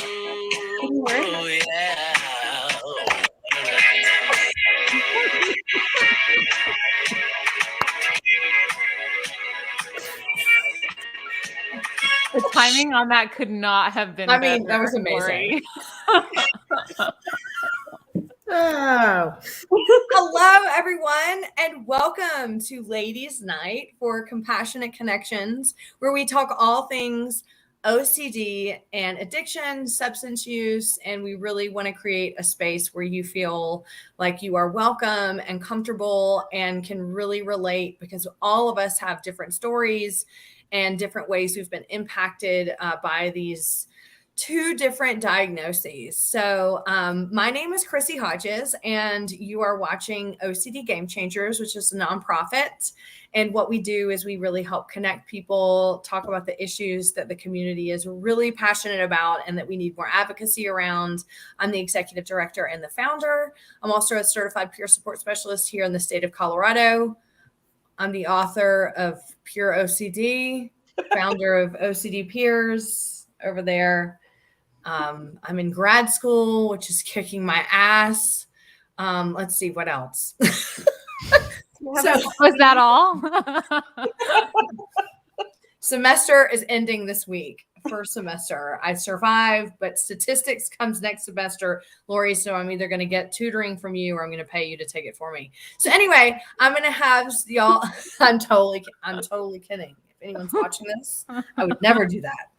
Oh, yeah. The timing on that could not have been better. That was amazing. Oh. Hello, everyone, and welcome to Ladies' Night for Compassionate Connections, where we talk all things OCD and addiction, substance use, and we really want to create a space where you feel like you are welcome and comfortable and can really relate, because all of us have different stories and different ways we've been impacted by these two different diagnoses. So my name is Chrissy Hodges, and you are watching OCD Gamechangers, which is a nonprofit. And what we do is we really help connect people, talk about the issues that the community is really passionate about and that we need more advocacy around. I'm the executive director and the founder. I'm also a certified peer support specialist here in the state of Colorado. I'm the author of Pure OCD, founder of OCD Peers over there. I'm in grad school, which is kicking my ass. Let's see what else. So was that all? Semester is ending this week. First semester. I survived, but statistics comes next semester, Lori. So I'm either going to get tutoring from you or I'm going to pay you to take it for me. So anyway, I'm going to have y'all. I'm totally kidding. If anyone's watching this, I would never do that.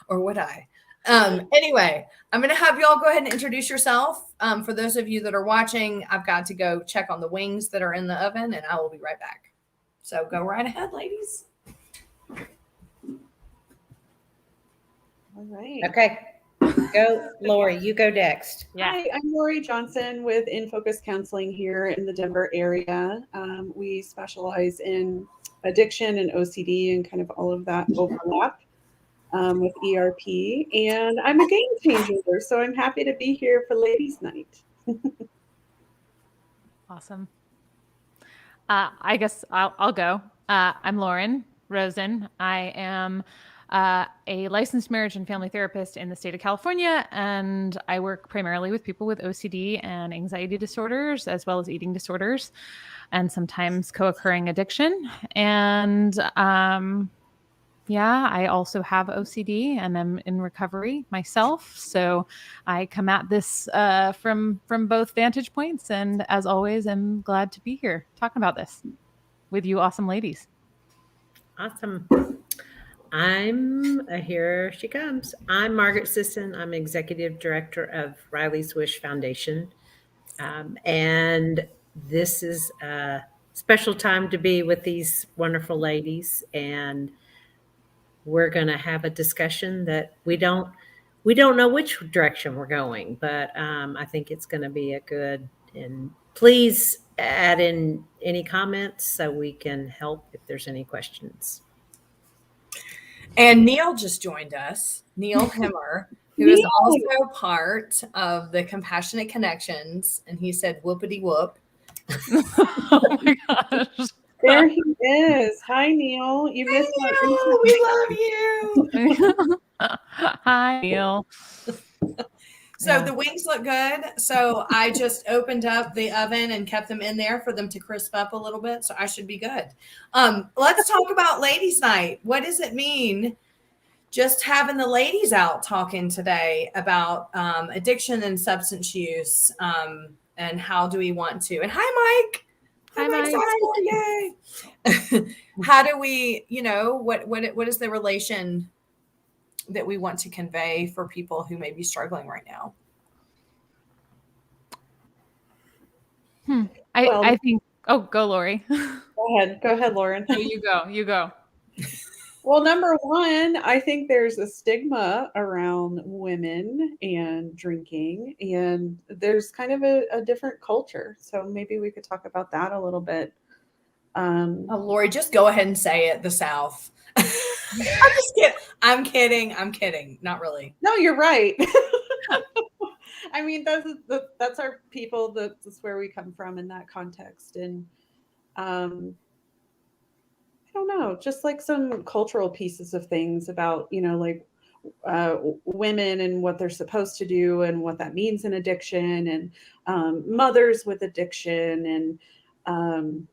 Or would I? Anyway, I'm going to have y'all go ahead and introduce yourself. For those of you that are watching, I've got to go check on the wings that are in the oven, and I will be right back. So go right ahead, ladies. All right. Okay. Go, Lori. You go next. Yeah. Hi, I'm Rory Johnson with In Focus Counseling here in the Denver area. We specialize in addiction and OCD and kind of all of that overlap with ERP. And I'm a game changer, so I'm happy to be here for Ladies' Night. Awesome. I guess I'll go. I'm Lauren Rosen. I am a licensed marriage and family therapist in the state of California, and I work primarily with people with OCD and anxiety disorders, as well as eating disorders, and sometimes co-occurring addiction. And I also have OCD and I'm in recovery myself. So I come at this from both vantage points. And as always, I'm glad to be here talking about this with you awesome ladies. Awesome. Here she comes. I'm Margaret Sisson. I'm executive director of Riley's Wish Foundation. And this is a special time to be with these wonderful ladies. And we're going to have a discussion that we don't know which direction we're going, but I think it's going to be a good, and please add in any comments so we can help if there's any questions. And Neil just joined us, Neil Hemmer, who is also part of the Compassionate Connections. And he said, whoopity whoop. Oh my gosh. There he is. Hi, Neil. You missed We love you. Hi, Neil. So the wings look good. So I just opened up the oven and kept them in there for them to crisp up a little bit. So I should be good. Let's talk about Ladies' Night. What does it mean just having the ladies out talking today about addiction and substance use? And how do we want to? And hi, Mike. Hi, Mike. Yay. How do we, what is the relation that we want to convey for people who may be struggling right now? I think, go Lori. Go ahead, Lauren. No, you go. Well, number one, I think there's a stigma around women and drinking, and there's kind of a different culture. So maybe we could talk about that a little bit. Lori, just go ahead and say it, the South. I'm kidding. Not really. No, you're right. I mean, that's our people. That's where we come from in that context. And I don't know, just like some cultural pieces of things about, like women and what they're supposed to do and what that means in addiction, and mothers with addiction, and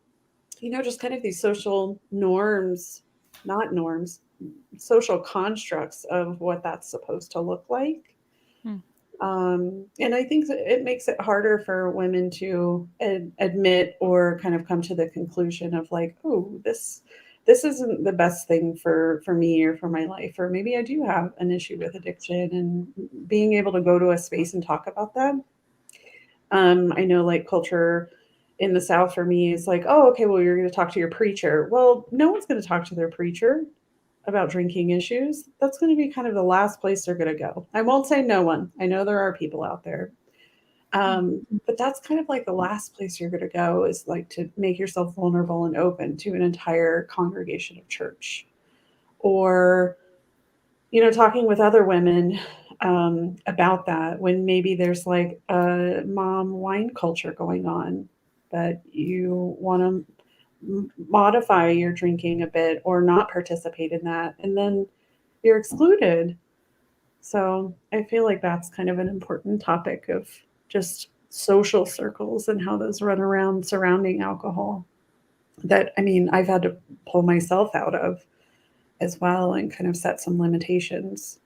just kind of these social norms, not norms, social constructs of what that's supposed to look like. And I think that it makes it harder for women to admit or kind of come to the conclusion of like, oh, this isn't the best thing for me or for my life, or maybe I do have an issue with addiction, and being able to go to a space and talk about that. I know like culture in the South for me is like, oh, okay, well, you're going to talk to your preacher. Well, no one's going to talk to their preacher about drinking issues. That's going to be kind of the last place they're going to go. I won't say no one. I know there are people out there. But that's kind of like the last place you're going to go, is like to make yourself vulnerable and open to an entire congregation of church. Or, talking with other women about that, when maybe there's like a mom wine culture going on, but you want to modify your drinking a bit or not participate in that, and then you're excluded. So I feel like that's kind of an important topic of just social circles and how those run around surrounding alcohol, that, I mean, I've had to pull myself out of as well and kind of set some limitations.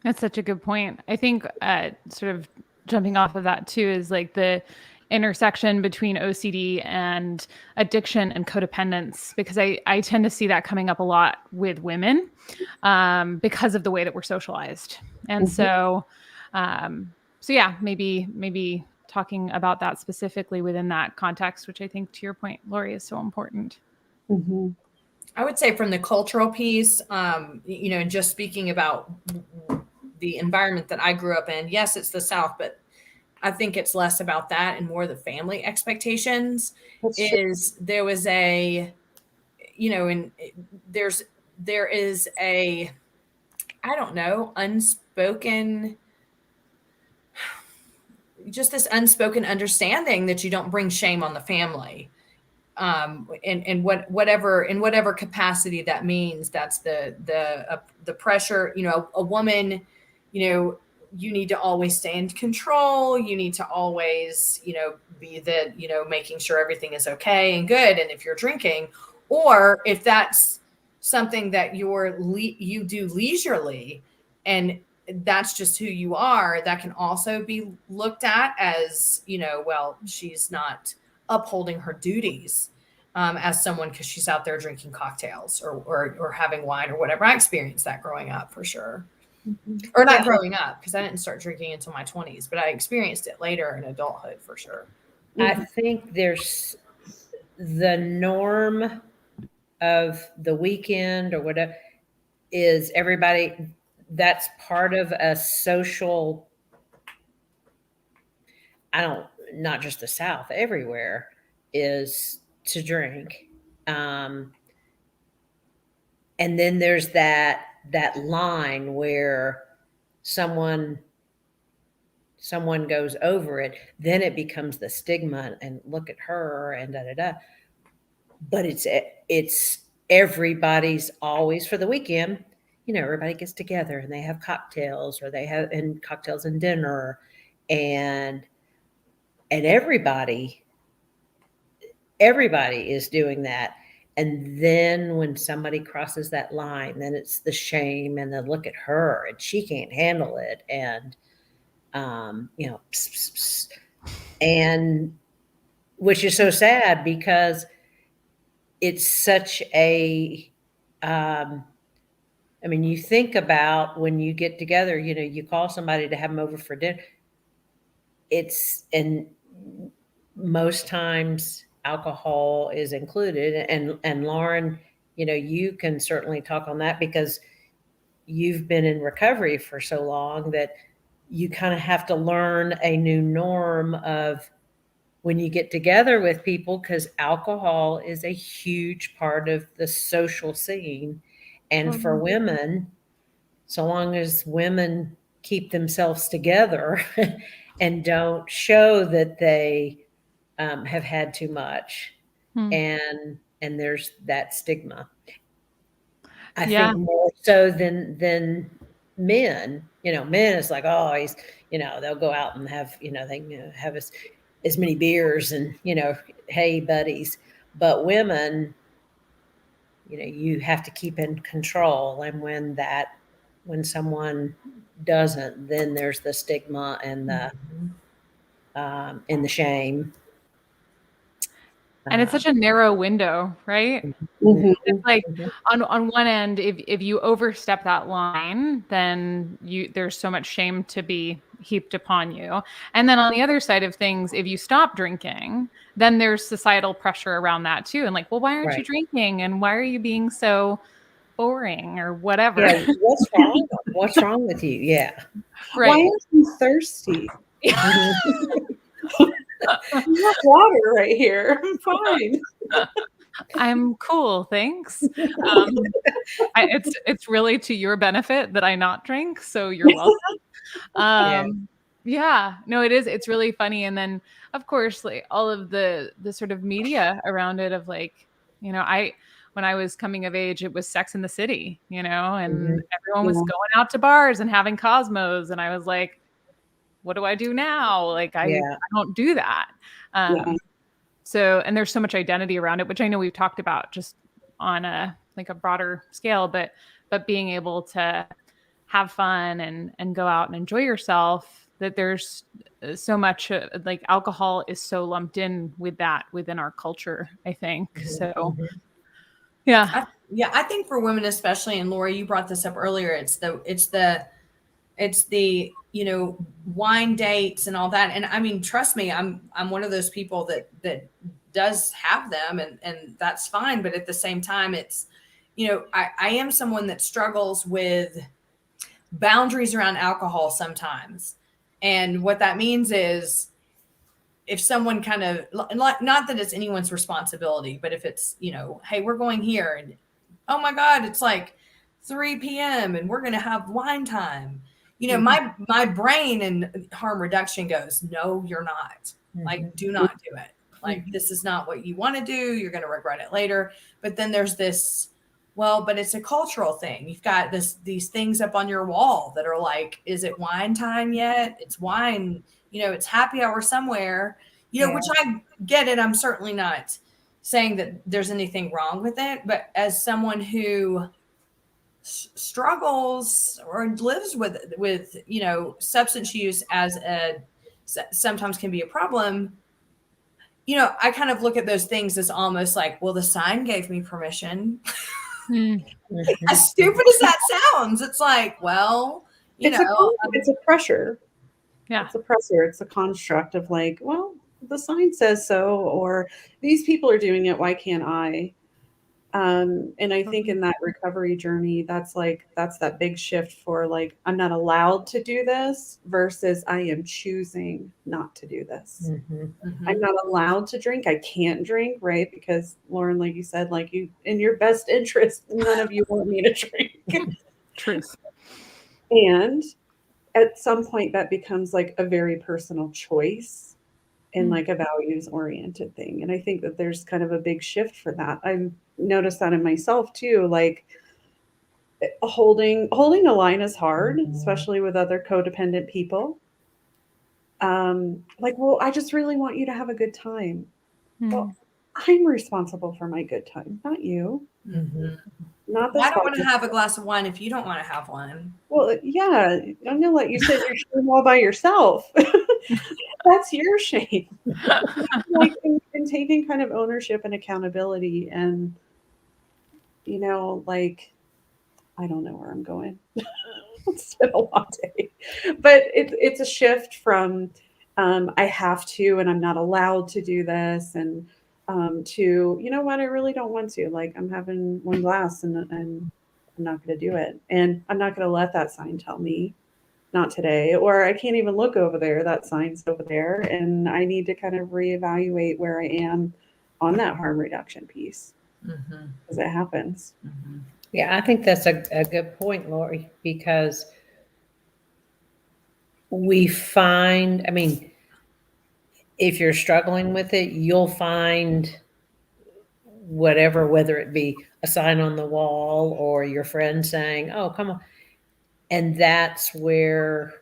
That's such a good point. I think sort of jumping off of that too is like the intersection between OCD and addiction and codependence, because I tend to see that coming up a lot with women because of the way that we're socialized. And so yeah, maybe talking about that specifically within that context, which I think, to your point, Rory, is so important. I would say from the cultural piece, just speaking about the environment that I grew up in, yes, it's the South, but I think it's less about that and more the family expectations. There was a, and there is a, I don't know, unspoken, just this unspoken understanding that you don't bring shame on the family. And whatever capacity that means, that's the pressure. A woman, you need to always stay in control. You need to always, be making sure everything is okay and good. And if you're drinking, or if that's something that you do leisurely, and that's just who you are, that can also be looked at as, well, she's not upholding her duties as someone, because she's out there drinking cocktails or having wine or whatever. I experienced that growing up for sure. Or not growing up, because I didn't start drinking until my 20s, but I experienced it later in adulthood for sure. I think there's the norm of the weekend or whatever is everybody, that's part of a social, not just the South, everywhere is to drink. And then there's that line where someone goes over it, then it becomes the stigma and look at her and da da da. But it's everybody's always for the weekend. Everybody gets together and they have cocktails, or they have cocktails and dinner, and everybody is doing that. And then when somebody crosses that line, then it's the shame and the look at her and she can't handle it. And, and which is so sad, because it's such a, you think about when you get together, you call somebody to have them over for dinner. And most times alcohol is included. And Lauren, you can certainly talk on that, because you've been in recovery for so long that you kind of have to learn a new norm of when you get together with people, because alcohol is a huge part of the social scene. And for women, so long as women keep themselves together and don't show that they have had too much, and there's that stigma. I Yeah. think more so than men. Men is like, oh, he's, they'll go out and have, they have as many beers and, hey, buddies. But women, you have to keep in control. And when someone doesn't, then there's the stigma and the shame. And it's such a narrow window, right? Mhm. It's like on one end, if you overstep that line, then there's so much shame to be heaped upon you. And then on the other side of things, if you stop drinking, then there's societal pressure around that too. And like, well, why aren't you Right. drinking? And why are you being so boring or whatever? Yeah, what's wrong? What's wrong with you? Yeah. Why Right. aren't you thirsty? Mhm. I have water right here. I'm fine. I'm cool, thanks. It's really to your benefit that I not drink, so you're welcome. Yeah, no, it is. It's really funny. And then, of course, like all of the sort of media around it of like, when I was coming of age, it was Sex in the City, and everyone was Yeah. going out to bars and having Cosmos, and I was like, what do I do now? Like, I don't do that. Yeah. So, and there's so much identity around it, which I know we've talked about just on a broader scale, but being able to have fun and go out and enjoy yourself, that there's so much like alcohol is so lumped in with that within our culture, I think. So yeah. I think for women especially, and Lori, you brought this up earlier, it's the wine dates and all that. And I mean, trust me, I'm one of those people that does have them, and that's fine. But at the same time, it's, I am someone that struggles with boundaries around alcohol sometimes. And what that means is, if someone kind of, not that it's anyone's responsibility, but if it's, hey, we're going here, and oh my God, it's like 3 p.m. and we're going to have wine time. My brain and harm reduction goes, no, you're not. Like, do not do it. Like, this is not what you want to do. You're going to regret it later. But then there's this, well, but it's a cultural thing. You've got these things up on your wall that are like, is it wine time yet? It's wine, it's happy hour somewhere, which I get it. I'm certainly not saying that there's anything wrong with it. But as someone who struggles or lives with substance use as sometimes can be a problem, I kind of look at those things as almost like, well, the sign gave me permission. As stupid as that sounds, it's like, well, It's a pressure. Yeah. It's a pressure. It's a construct of like, well, the sign says so, or these people are doing it. Why can't I? And I think in that recovery journey, that's that big shift for like, I'm not allowed to do this versus I am choosing not to do this. I'm not allowed to drink. I can't drink, right? Because Lauren, like you said, like you, in your best interest, none of you want me to drink. Truth. And at some point that becomes like a very personal choice and like a values oriented thing. And I think that there's kind of a big shift for that. I've noticed that in myself too. Like holding a line is hard, especially with other codependent people. Like, well, I just really want you to have a good time. Well, I'm responsible for my good time, not you. Not this. I don't want to have a glass of wine if you don't want to have one. Well, yeah, I'm gonna let you sit your shame all by yourself. That's your shame. Like in taking kind of ownership and accountability, and like, I don't know where I'm going. It's been a long day, but it's a shift from I have to and I'm not allowed to do this, and to what, I really don't want to. Like, I'm having one glass and I'm not going to do it, and I'm not going to let that sign tell me not today, or I can't even look over there. That sign's over there, and I need to kind of reevaluate where I am on that harm reduction piece, because it happens. Yeah, I think that's a good point, Lori, because we find, I mean, if you're struggling with it, you'll find whatever, whether it be a sign on the wall or your friend saying, oh, come on. And that's where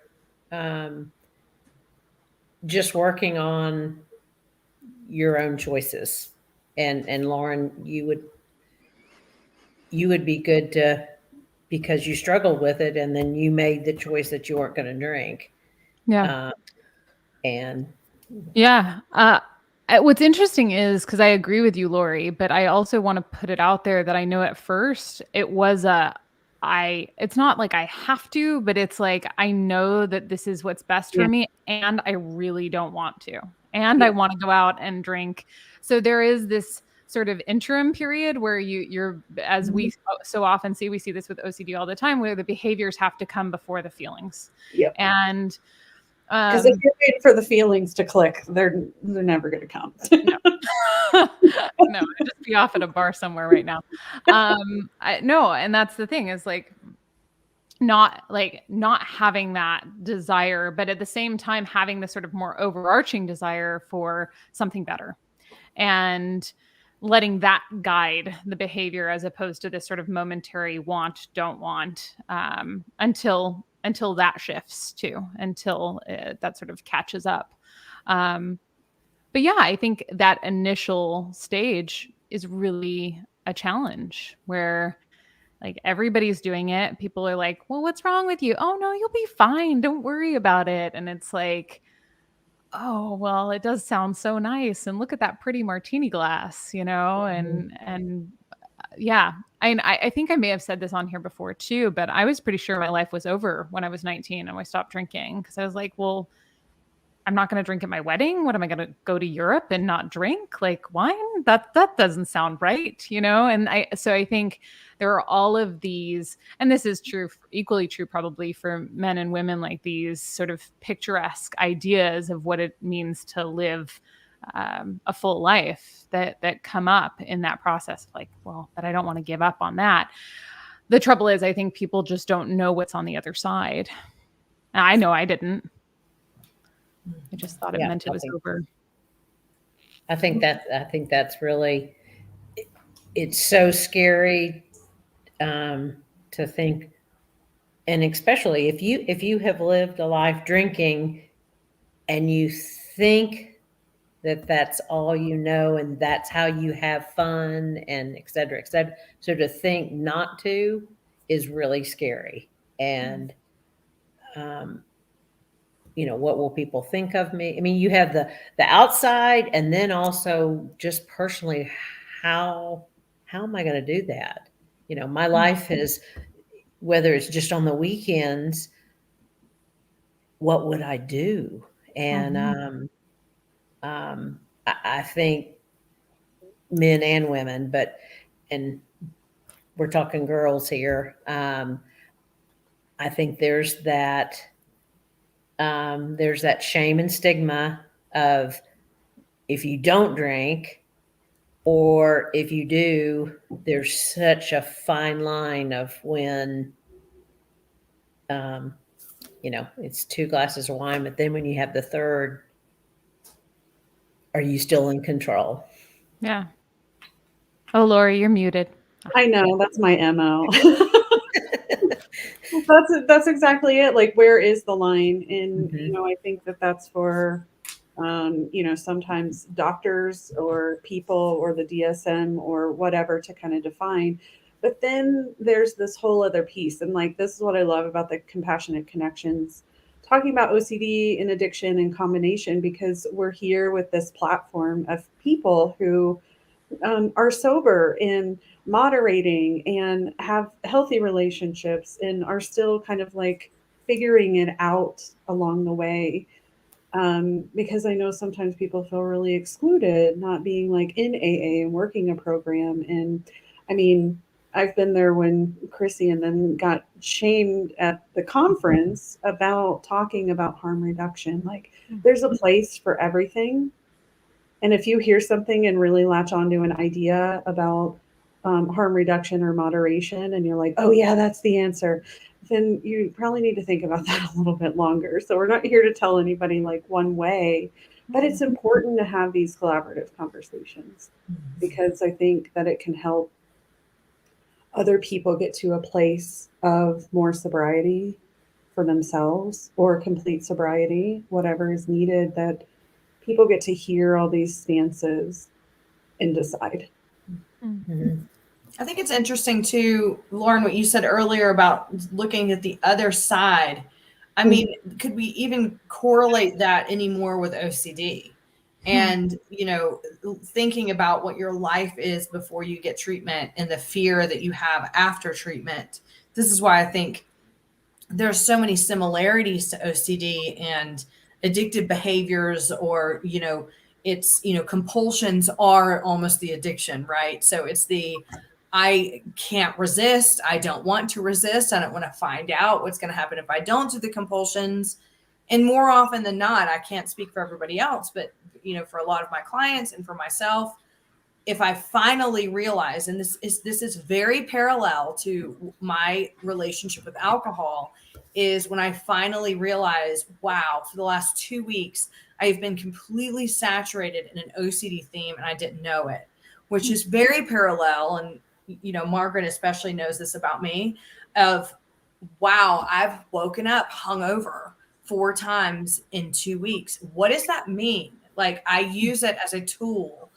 just working on your own choices. And Lauren, you would be good to, because you struggled with it and then you made the choice that you weren't going to drink. Yeah. And yeah. What's interesting is, because I agree with you, Lori, but I also want to put it out there that I know at first it was it's not like I have to, but it's like, I know that this is what's best for me, and I really don't want to. And I want to go out and drink. So there is this sort of interim period where you're, as we so often see, we see this with OCD all the time, where the behaviors have to come before the feelings. Yep. And because if you're waiting for the feelings to click, they're never going to come. No. No, I'd just be off at a bar somewhere right now. No, and that's the thing, is like not having that desire, but at the same time having this sort of more overarching desire for something better, and letting that guide the behavior as opposed to this sort of momentary want, don't want, until that shifts too, until that sort of catches up. But yeah, I think that initial stage is really a challenge, where like everybody's doing it. People are like, well, what's wrong with you? Oh no, you'll be fine. Don't worry about it. And it's like, oh, well, it does sound so nice. And look at that pretty martini glass, and yeah. I think I may have said this on here before too, but I was pretty sure my life was over when I was 19 and I stopped drinking, because I was like, well, I'm not going to drink at my wedding. What am I going to go to Europe and not drink like wine? That doesn't sound right, And I think there are all of these, and this is true, equally true probably for men and women, like these sort of picturesque ideas of what it means to live a full life that come up in that process. Like, well, but I don't want to give up on that. The trouble is, I think people just don't know what's on the other side. And I know I didn't. I just thought it meant it was over. I think that's really, it's so scary to think, and especially if you have lived a life drinking and you think that that's all you know and that's how you have fun and et cetera, et cetera. So to think not to is really scary. And what will people think of me? I mean, you have the outside, and then also just personally, how am I going to do that? My life is, whether it's just on the weekends, what would I do? And I think men and women, and we're talking girls here. I think there's that shame and stigma of, if you don't drink, or if you do, there's such a fine line of when, it's 2 glasses of wine, but then when you have the third, are you still in control? Yeah. Oh, Lori, you're muted. I know, that's my MO. That's exactly it. Like, where is the line? And, I think that's for, sometimes doctors or people or the DSM or whatever to kind of define. But then there's this whole other piece. And like, this is what I love about the Compassionate Connections, talking about OCD and addiction in combination, because we're here with this platform of people who are sober and moderating and have healthy relationships and are still kind of like figuring it out along the way. Because I know sometimes people feel really excluded not being like in AA and working a program. And I mean, I've been there when Chrissy and them got shamed at the conference about talking about harm reduction. Like, there's a place for everything. And if you hear something and really latch onto an idea about harm reduction or moderation, and you're like, oh yeah, that's the answer, then you probably need to think about that a little bit longer. So we're not here to tell anybody like one way. But it's important to have these collaborative conversations because I think that it can help other people get to a place of more sobriety for themselves or complete sobriety, whatever is needed, that people get to hear all these stances and decide. I think it's interesting too, Lauren, what you said earlier about looking at the other side. I mean, could we even correlate that anymore with OCD? And, you know, thinking about what your life is before you get treatment and the fear that you have after treatment. This is why I think there's so many similarities to OCD and addictive behaviors, or, you know, it's, you know, compulsions are almost the addiction, right? So it's the, I can't resist. I don't want to resist. I don't want to find out what's going to happen if I don't do the compulsions. And more often than not, I can't speak for everybody else, but, you know, for a lot of my clients and for myself, if I finally realize, and this is very parallel to my relationship with alcohol, is when I finally realize, wow, for the last 2 weeks, I've been completely saturated in an OCD theme and I didn't know it, which is very parallel. And, you know, Margaret especially knows this about me, of, wow, I've woken up hungover 4 times in 2 weeks. What does that mean? Like, I use it as a tool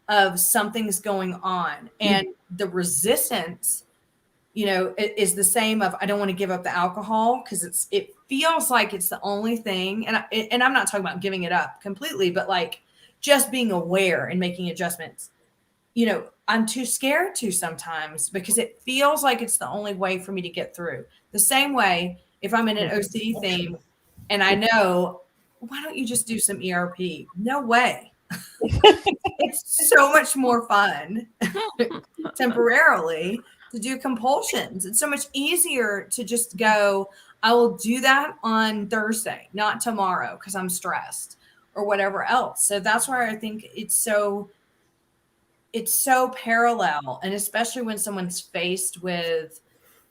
of something's going on, and the resistance, you know, is the same of, I don't want to give up the alcohol because it feels like it's the only thing. And I'm not talking about giving it up completely, but like just being aware and making adjustments. You know, I'm too scared to sometimes because it feels like it's the only way for me to get through. The same way, if I'm in an OCD theme and I know, why don't you just do some ERP? No way. It's so much more fun temporarily to do compulsions. It's so much easier to just go, I will do that on Thursday, not tomorrow, because I'm stressed or whatever else. So that's why I think it's so parallel. And especially when someone's faced with,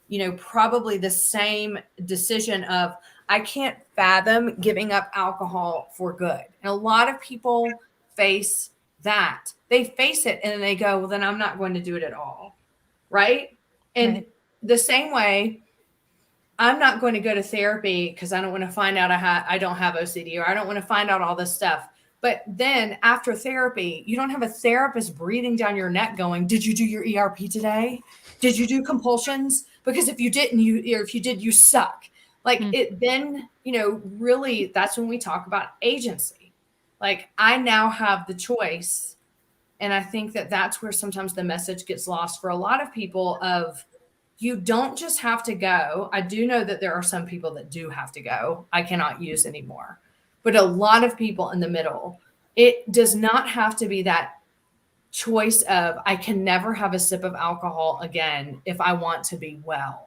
you know, probably the same decision of, I can't fathom giving up alcohol for good. And a lot of people face that. They face it and then they go, well, then I'm not going to do it at all. Right. And the same way, I'm not going to go to therapy because I don't want to find out I don't have OCD, or I don't want to find out all this stuff. But then after therapy, you don't have a therapist breathing down your neck going, did you do your ERP today? Did you do compulsions? Because if you didn't, or if you did, you suck. Like it then, you know, really, that's when we talk about agency. Like, I now have the choice. And I think that that's where sometimes the message gets lost for a lot of people of, you don't just have to go. I do know that there are some people that do have to go. I cannot use anymore. But a lot of people in the middle, it does not have to be that choice of, I can never have a sip of alcohol again if I want to be well.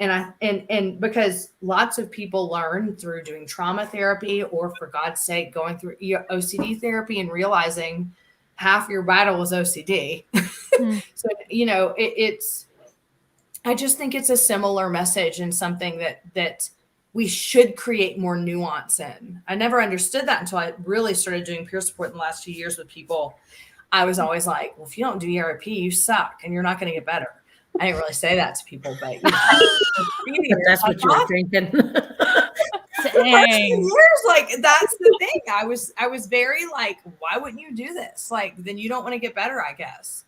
And because lots of people learn through doing trauma therapy, or for God's sake, going through OCD therapy and realizing half your battle is OCD. So, you know, I just think it's a similar message, and something that we should create more nuance in. I never understood that until I really started doing peer support in the last few years with people. I was always like, well, if you don't do ERP, you suck and you're not going to get better. I didn't really say that to people, but you know, that's what you were thinking. Years, like, that's the thing. I was very like, why wouldn't you do this? Like, then you don't want to get better, I guess.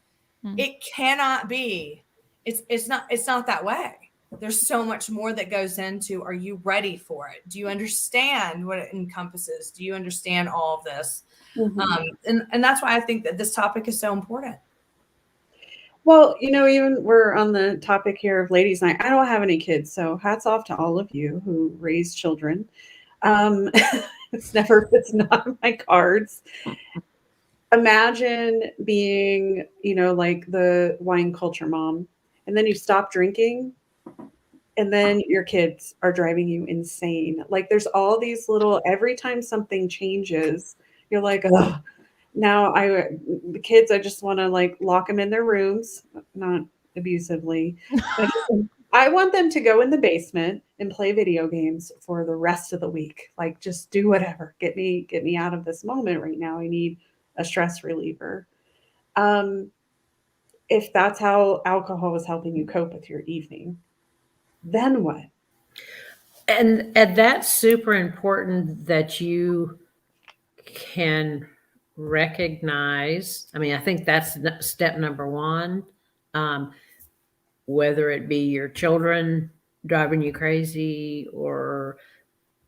It cannot be. It's not that way. There's so much more that goes into, are you ready for it? Do you understand what it encompasses? Do you understand all of this? And that's why I think that this topic is so important. Well, you know, even we're on the topic here of ladies' night. I don't have any kids, so hats off to all of you who raise children. It's not on my cards. Imagine being, you know, like the wine culture mom, and then you stop drinking, and then your kids are driving you insane. Like, there's all these little, every time something changes, you're like, oh, now the kids, I just want to like lock them in their rooms, not abusively. I want them to go in the basement and play video games for the rest of the week. Like, just do whatever. Get me out of this moment right now. I need a stress reliever. If that's how alcohol is helping you cope with your evening, then what? And that's super important that you can recognize. I mean, I think that's step number one. Whether it be your children driving you crazy, or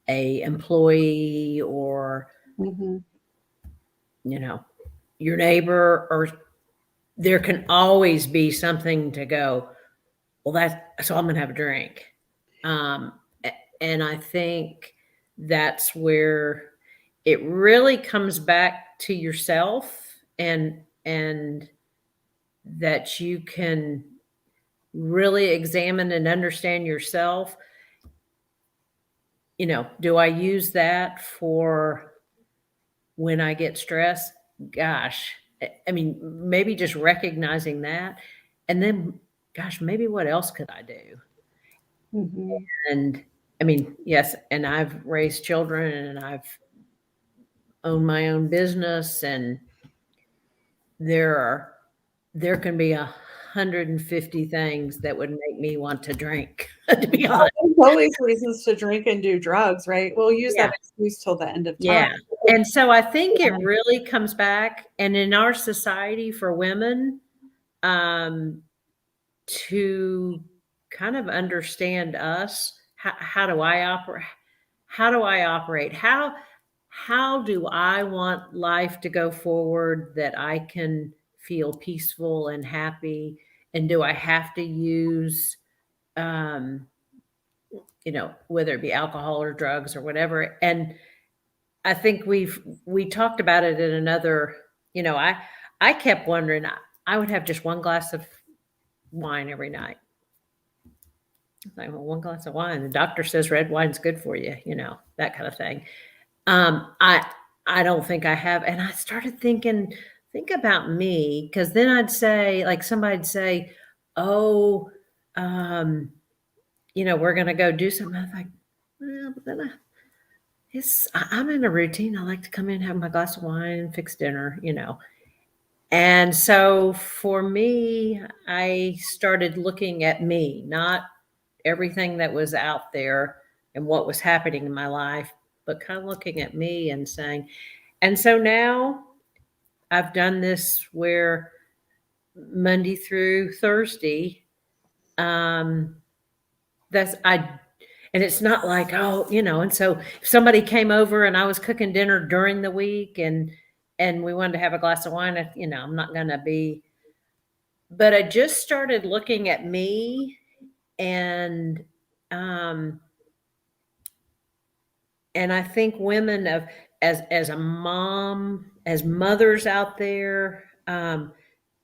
a employee, or Mm-hmm. you know, your neighbor, or there can always be something to go, well, so I'm gonna have a drink. And I think that's where it really comes back to yourself, and that you can really examine and understand yourself. Do I use that for when I get stressed? Gosh, I mean, maybe just recognizing that, and then, gosh, maybe what else could I do? Mm-hmm. And I mean, yes, and I've raised children, and I've owned my own business, and there can be 150 things that would make me want to drink, to be honest. There's always reasons to drink and do drugs, right? We'll use that excuse till the end of time. Yeah. And so I think it really comes back, and in our society for women, to kind of understand us. How do I operate? How do I operate? How do I want life to go forward that I can feel peaceful and happy? And do I have to use, whether it be alcohol or drugs or whatever? And I think we talked about it in another, I kept wondering, I would have just one glass of wine every night. Like, well, one glass of wine. The doctor says red wine's good for you, that kind of thing. I don't think I have. And I started think about me, because then I'd say, like, somebody'd say, oh, we're going to go do something. I'm like, well, but then I'm in a routine. I like to come in, have my glass of wine, and fix dinner, And so for me, I started looking at me, not everything that was out there and what was happening in my life, but kind of looking at me and saying, and so now I've done this where Monday through Thursday, and it's not like, and so if somebody came over and I was cooking dinner during the week and we wanted to have a glass of wine, I'm not going to be, but I just started looking at me, and I think women as a mom, as mothers out there,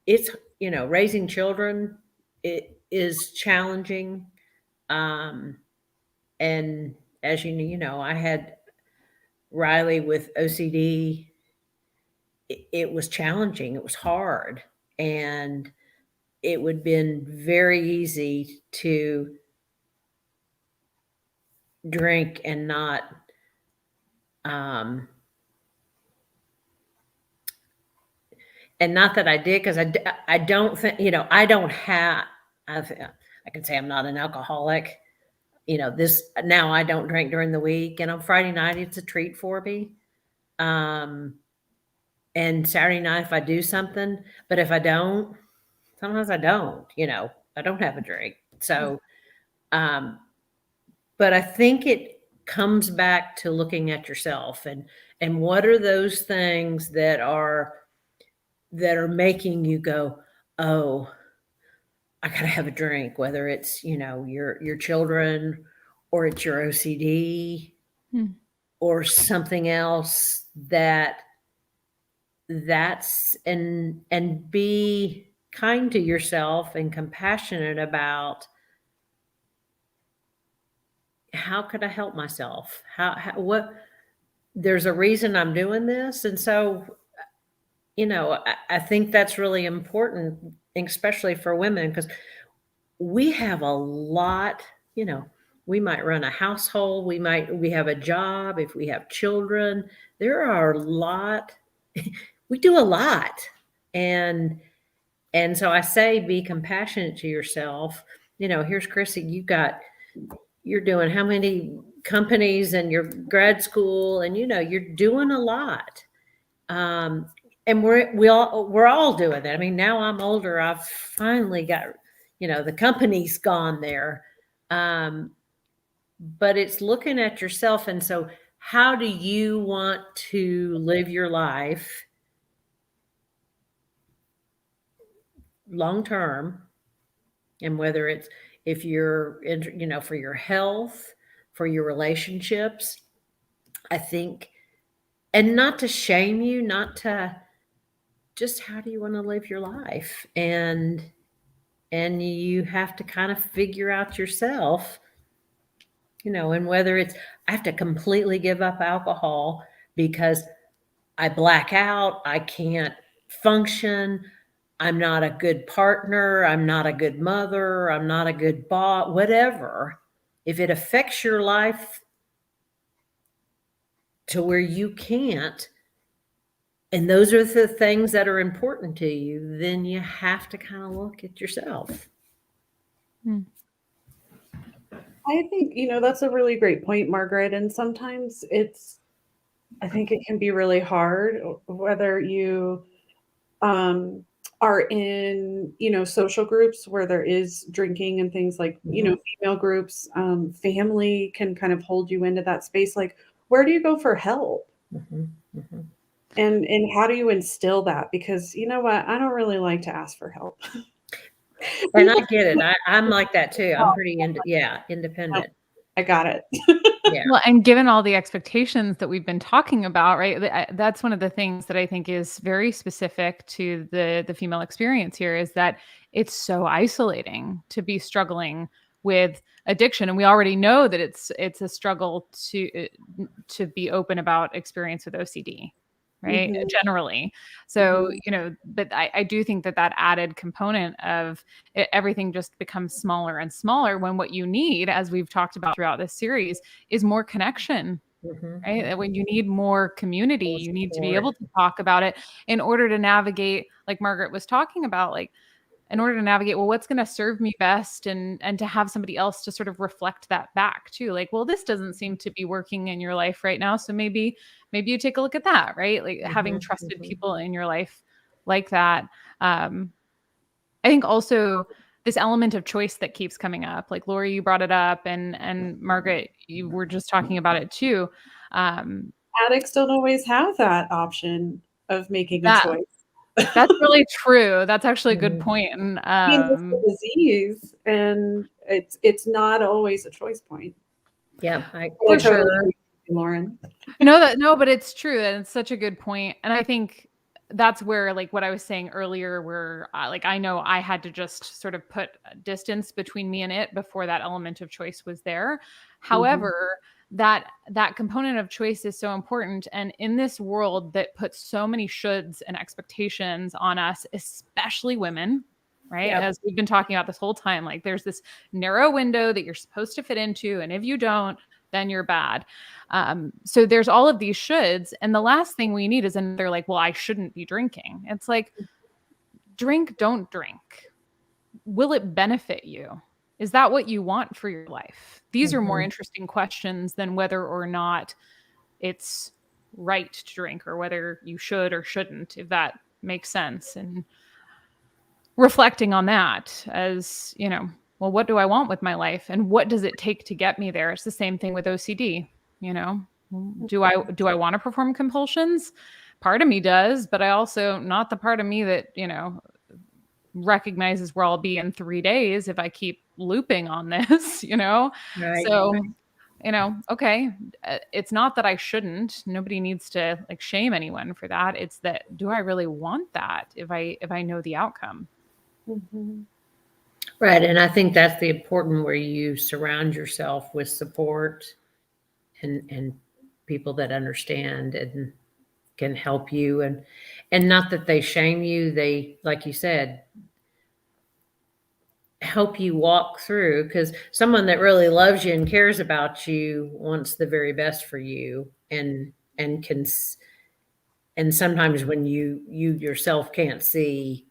it's, raising children, it is challenging. And as you know, I had Riley with OCD. It was challenging. It was hard. And it would have been very easy to drink and not, and not that I did, because I don't think, I don't have, I can say I'm not an alcoholic. Now I don't drink during the week, and on Friday night, it's a treat for me. And Saturday night, if I do something, but if I don't, sometimes I don't, I don't have a drink. So, but I think it comes back to looking at yourself and what are those things that are making you go, oh, I gotta have a drink, whether it's, your children, or it's your OCD, or something else that's, and be kind to yourself and compassionate about, how could I help myself? What, there's a reason I'm doing this. And so, I think that's really important, especially for women, because we have a lot, we might run a household, we have a job, if we have children, there are a lot, we do a lot. And so I say, be compassionate to yourself. Here's Chrissy, you're doing how many companies and your grad school, and you're doing a lot. And we're all doing that. I mean, now I'm older, I've finally got, the company's gone there. But it's looking at yourself. And so how do you want to live your life long term? And whether it's, if you're, for your health, for your relationships, I think, and not to shame you, not to, just how do you want to live your life? And you have to kind of figure out yourself, and whether it's, I have to completely give up alcohol because I black out, I can't function, I'm not a good partner, I'm not a good mother, I'm not a good boss, whatever. If it affects your life to where you can't, and those are the things that are important to you, then you have to kind of look at yourself. I think, that's a really great point, Margaret. And sometimes I think it can be really hard, whether you are in, social groups where there is drinking and things like, female groups, family can kind of hold you into that space. Like, where do you go for help? And how do you instill that? Because you know what? I don't really like to ask for help. And I get it. I'm like that too. I'm pretty independent. I got it. Yeah. Well, and given all the expectations that we've been talking about, right? That's one of the things that I think is very specific to the female experience here, is that it's so isolating to be struggling with addiction, and we already know that it's a struggle to be open about experience with OCD. Right. Generally. So, but I do think that added component of everything just becomes smaller and smaller, when what you need, as we've talked about throughout this series, is more connection, right? When you need more community, you need to be able to talk about it in order to navigate, like Margaret was talking about, like, in order to navigate, well, what's going to serve me best, and to have somebody else to sort of reflect that back too. Like, well, this doesn't seem to be working in your life right now, so maybe you take a look at that, right? Like having trusted people in your life like that. I think also this element of choice that keeps coming up, like Lori, you brought it up, and Margaret, you were just talking about it too. Addicts don't always have that option of making a choice. That's really true. That's actually a good point. And it's a disease, and it's not always a choice point. Yeah, for sure, Lauren. No, but it's true, and it's such a good point. And I think that's where, like what I was saying earlier, where like I know I had to just sort of put distance between me and it before that element of choice was there. However, that component of choice is so important. And in this world that puts so many shoulds and expectations on us, especially women, right? Yep. As we've been talking about this whole time, like there's this narrow window that you're supposed to fit into. And if you don't, then you're bad. So there's all of these shoulds. And the last thing we need is another, like, well, I shouldn't be drinking. It's like, drink, don't drink. Will it benefit you? Is that what you want for your life? These are more interesting questions than whether or not it's right to drink, or whether you should or shouldn't, if that makes sense. And reflecting on that as, well, what do I want with my life? And what does it take to get me there? It's the same thing with OCD. Do I want to perform compulsions? Part of me does, but I also, not the part of me that, recognizes where I'll be in 3 days if I keep looping on this, Right. So, okay, it's not that I shouldn't. Nobody needs to like shame anyone for that. It's that, do I really want that if I know the outcome? Right. And I think that's the important, where you surround yourself with support and people that understand and can help you, and not that they shame you. They, like you said, help you walk through, because someone that really loves you and cares about you wants the very best for you, and can, and sometimes when you yourself can't see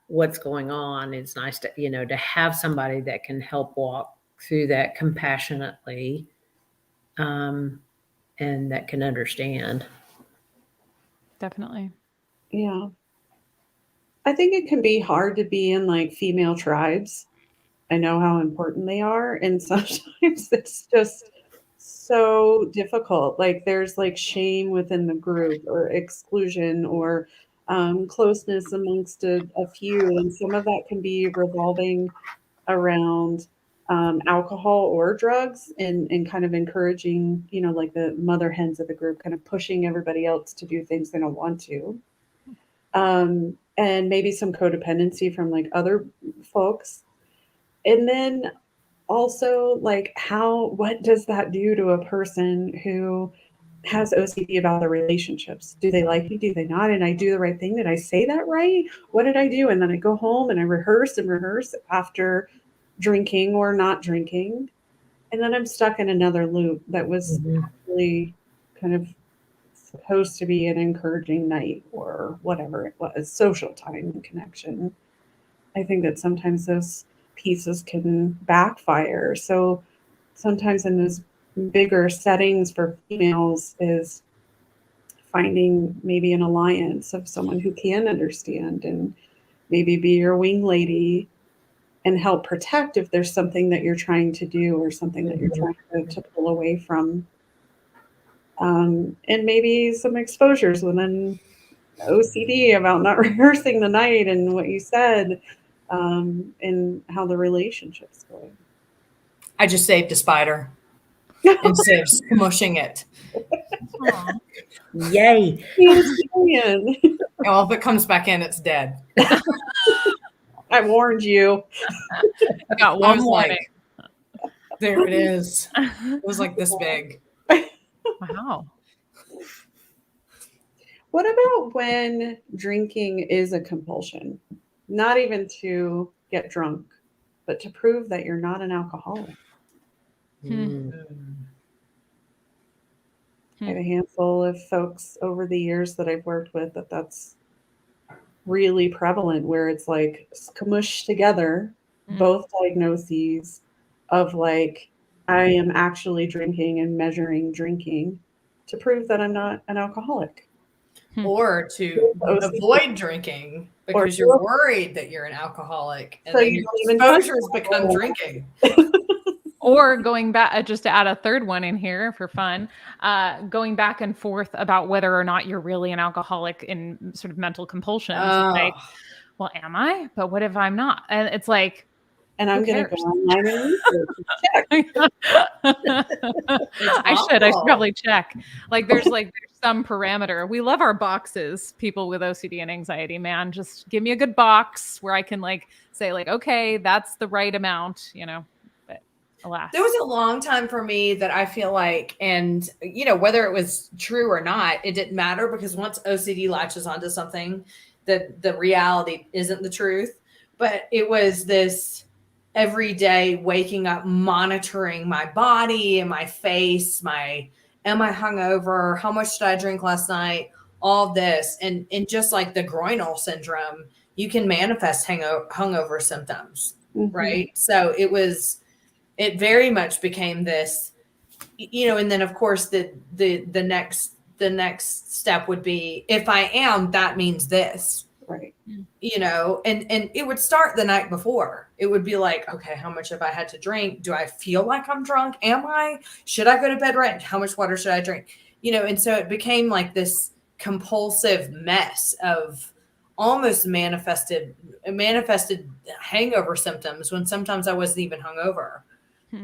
what's going on, it's nice to, to have somebody that can help walk through that compassionately, and that can understand. Definitely. Yeah. I think it can be hard to be in like female tribes. I know how important they are. And sometimes it's just so difficult. Like there's like shame within the group or exclusion or closeness amongst a few. And some of that can be revolving around alcohol or drugs and kind of encouraging, like the mother hens of the group, kind of pushing everybody else to do things they don't want to. And maybe some codependency from like other folks. And then also like what does that do to a person who has OCD about their relationships? Do they like me? Do they not? And I do the right thing? Did I say that right? What did I do? And then I go home and I rehearse and rehearse after drinking or not drinking. And then I'm stuck in another loop that was really kind of supposed to be an encouraging night or whatever it was, social time and connection. I think that sometimes those pieces can backfire. So sometimes in those bigger settings for females is finding maybe an alliance of someone who can understand and maybe be your wing lady and help protect if there's something that you're trying to do or something that you're trying to pull away from. And maybe some exposures within OCD about not rehearsing the night and what you said, and how the relationship's going. I just saved a spider instead of smushing it. Yay. Well, if it comes back in, it's dead. I warned you. Got one warning. Like, there it is. It was like this big. Wow. What about when drinking is a compulsion? Not even to get drunk, but to prove that you're not an alcoholic. I have a handful of folks over the years that I've worked with that's really prevalent, where it's like smushed together, both diagnoses of like, I am actually drinking and measuring drinking to prove that I'm not an alcoholic. Or to avoid drinking because you're worried that you're an alcoholic, and So then you your don't even exposures become drinking. Or going back, just to add a third one in here for fun, going back and forth about whether or not you're really an alcoholic in sort of mental compulsions. Like, well, am I? But what if I'm not? And it's like, and I'm going to go online and check. I should probably check. Like there's some parameter. We love our boxes, people with OCD and anxiety, man. Just give me a good box where I can like say like, okay, that's the right amount, but alas. There was a long time for me that I feel like, and whether it was true or not, it didn't matter, because once OCD latches onto something, that the reality isn't the truth. But it was this every day waking up, monitoring my body and my face, am I hungover? How much did I drink last night? All this. And just like the groinal syndrome, you can manifest hungover symptoms, right? So it very much became this, and then of course the next step would be, if I am, that means this. Right. And it would start the night before. It would be like, okay, how much have I had to drink? Do I feel like I'm drunk? Am I? Should I go to bed right? How much water should I drink? And so it became like this compulsive mess of almost manifested hangover symptoms, when sometimes I wasn't even hungover.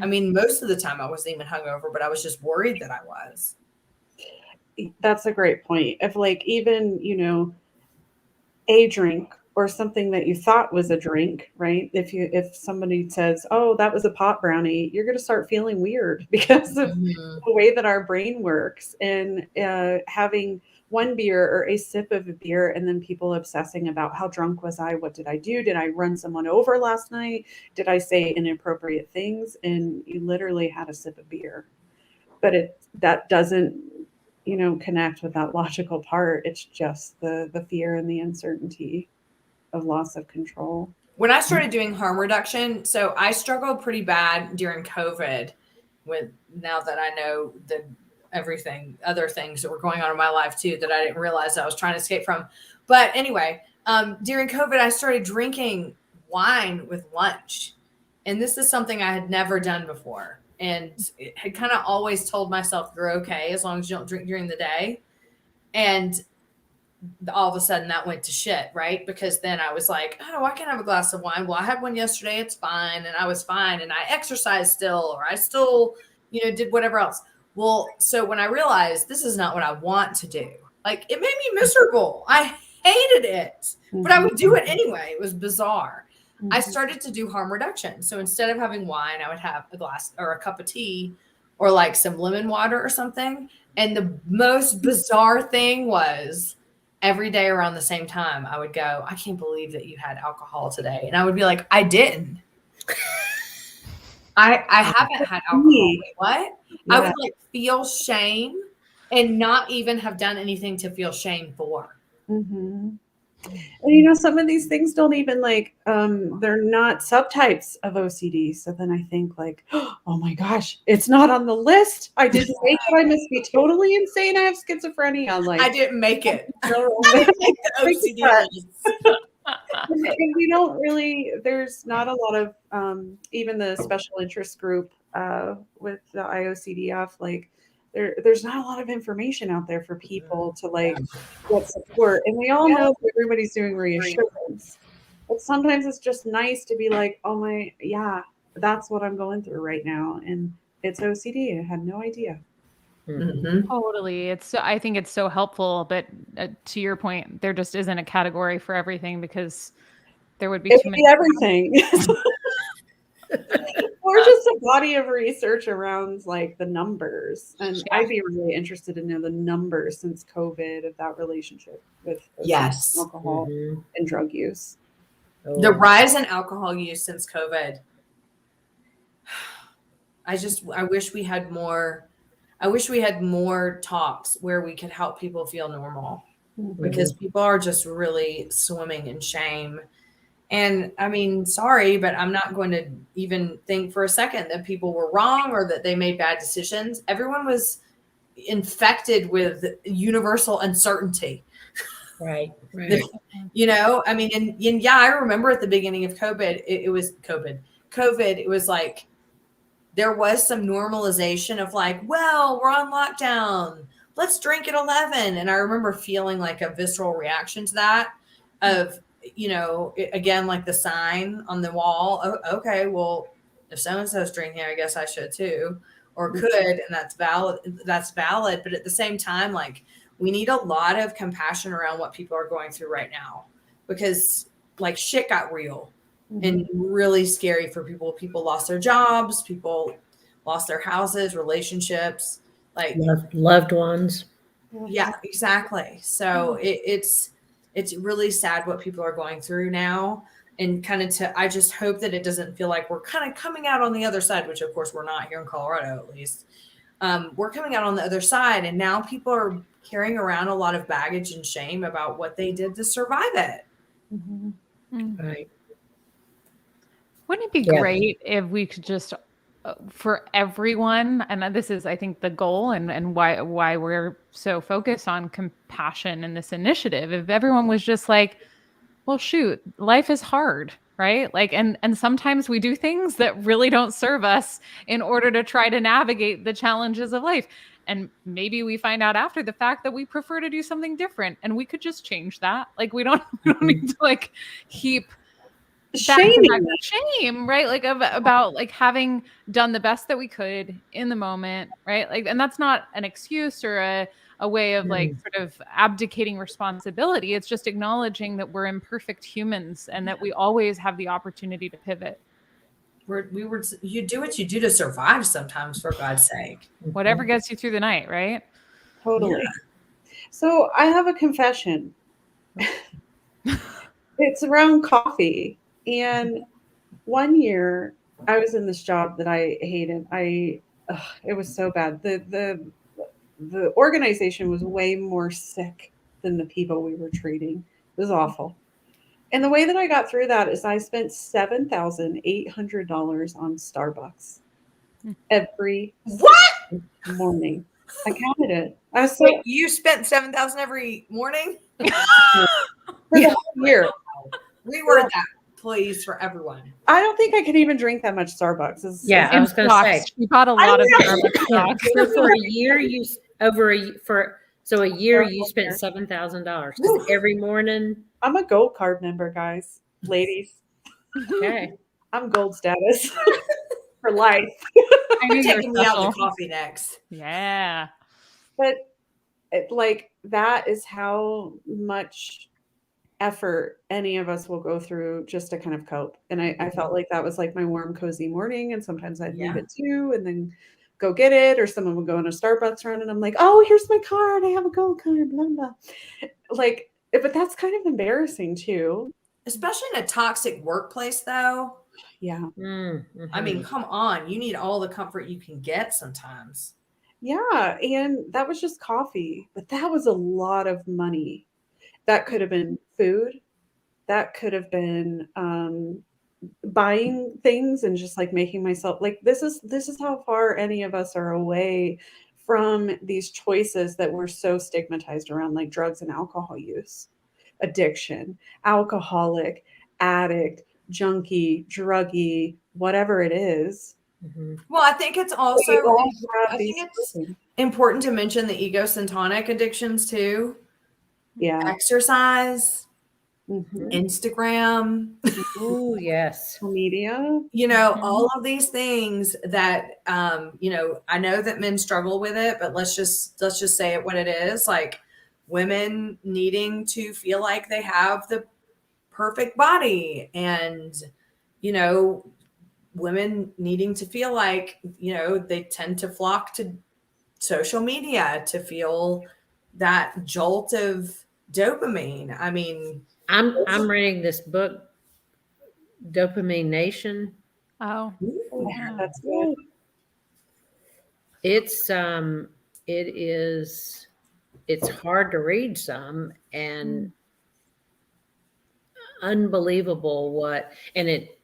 I mean, most of the time I wasn't even hungover, but I was just worried that I was. That's a great point. If like, even, a drink or something that you thought was a drink, right? If somebody says, oh, that was a pot brownie, you're going to start feeling weird because of the way that our brain works. And having one beer or a sip of a beer, and then people obsessing about how drunk was I? What did I do? Did I run someone over last night? Did I say inappropriate things? And you literally had a sip of beer. But that doesn't, connect with that logical part. It's just the fear and the uncertainty of loss of control. When I started doing harm reduction, so I struggled pretty bad during COVID with, now that I know the other things that were going on in my life too, that I didn't realize I was trying to escape from. But anyway, during COVID, I started drinking wine with lunch. And this is something I had never done before. And had kind of always told myself, you're okay as long as you don't drink during the day. And all of a sudden that went to shit, right? Because then I was like, oh, I can have a glass of wine. Well, I had one yesterday. It's fine. And I was fine. And I exercised still, or I still, did whatever else. Well, so when I realized this is not what I want to do, like it made me miserable. I hated it, but I would do it anyway. It was bizarre. Mm-hmm. I started to do harm reduction. So instead of having wine, I would have a glass or a cup of tea or like some lemon water or something. And the most bizarre thing was every day around the same time, I would go, I can't believe that you had alcohol today. And I would be like, I didn't. I haven't had alcohol. Wait, what? Yeah. I would like feel shame and not even have done anything to feel shame for. Mm-hmm. And some of these things don't even they're not subtypes of OCD. So then I think like, oh my gosh, it's not on the list. I didn't make it. I must be totally insane. I have schizophrenia. Like I didn't make it. I didn't make the OCD list. And we don't really, there's not a lot of even the special interest group with the IOCDF, like there's not a lot of information out there for people to get support. And we all know that everybody's doing reassurance, but sometimes it's just nice to be like, oh yeah, that's what I'm going through right now. And it's OCD. I had no idea. Mm-hmm. Totally. I think it's so helpful, but to your point, there just isn't a category for everything because there would be too many everything. Or just a body of research around the numbers. And I'd be really interested to know the numbers since COVID of that relationship with alcohol and drug use. The rise in alcohol use since COVID. I wish we had more talks where we could help people feel normal, because people are just really swimming in shame. And I mean, sorry, but I'm not going to even think for a second that people were wrong or that they made bad decisions. Everyone was infected with universal uncertainty. Right. I mean, and yeah, I remember at the beginning of COVID, it was COVID. It was like, there was some normalization of well, we're on lockdown. Let's drink at 11. And I remember feeling like a visceral reaction to that of, again, like the sign on the wall. Oh, okay, well, if so-and-so's drinking, I guess I should too, or could, and that's valid. But at the same time, we need a lot of compassion around what people are going through right now, because shit got real and really scary for people. People lost their jobs, people lost their houses, relationships, loved ones. Yeah, exactly. So it's really sad what people are going through now. And I just hope that it doesn't feel like we're kind of coming out on the other side, which of course we're not here in Colorado, at least. We're coming out on the other side, and now people are carrying around a lot of baggage and shame about what they did to survive it. Right. Wouldn't it be great if we could just, for everyone, and this is, I think, the goal and why we're so focused on compassion in this initiative, if everyone was just like, well, shoot, life is hard, right? And sometimes we do things that really don't serve us in order to try to navigate the challenges of life. And maybe we find out after the fact that we prefer to do something different, and we could just change that. We don't need to keep shame, right? About having done the best that we could in the moment, right? And that's not an excuse or a way of sort of abdicating responsibility. It's just acknowledging that we're imperfect humans and that we always have the opportunity to pivot. You do what you do to survive sometimes, for God's sake. Whatever gets you through the night, right? Totally. Yeah. So I have a confession. It's around coffee. And one year I was in this job that I hated. It was so bad. The organization was way more sick than the people we were treating. It was awful. And the way that I got through that is I spent $7,800 on Starbucks every morning. I counted it. I was so Wait, you spent $7,000 every morning? for the whole year. Reword that, please, for everyone. I don't think I could even drink that much Starbucks. Yeah, I was going to say. You bought a lot of Starbucks stocks. So for a year, you spent $7,000 every morning. I'm a gold card member, guys, ladies. Okay. I'm gold status for life. I knew you were Taking me out special. to coffee next. Yeah. But that is how much effort any of us will go through just to kind of cope. And I felt like that was like my warm, cozy morning. And sometimes I'd leave it too and then go get it, or someone would go in a Starbucks run and I'm like, oh, here's my card. I have a gold card, blah, blah. But that's kind of embarrassing too. Especially in a toxic workplace, though. Yeah. Mm-hmm. I mean, come on. You need all the comfort you can get sometimes. Yeah. And that was just coffee, but that was a lot of money. That could have been food. That could have been buying things and just like making myself like this is how far any of us are away from these choices that we're so stigmatized around, like drugs and alcohol use, addiction, alcoholic, addict, junkie, druggie, whatever it is. Mm-hmm. Well, I think it's also important to mention the egocentric addictions too. Yeah. Exercise, Mm-hmm. Instagram. Oh, yes. Media. All of these things that, I know that men struggle with it, but let's just say it what it is. Like women needing to feel like they have the perfect body, and, women needing to feel like, they tend to flock to social media to feel that jolt of dopamine. I mean, I'm reading this book, Dopamine Nation. Oh, yeah, that's good. It's hard to read some, and unbelievable and it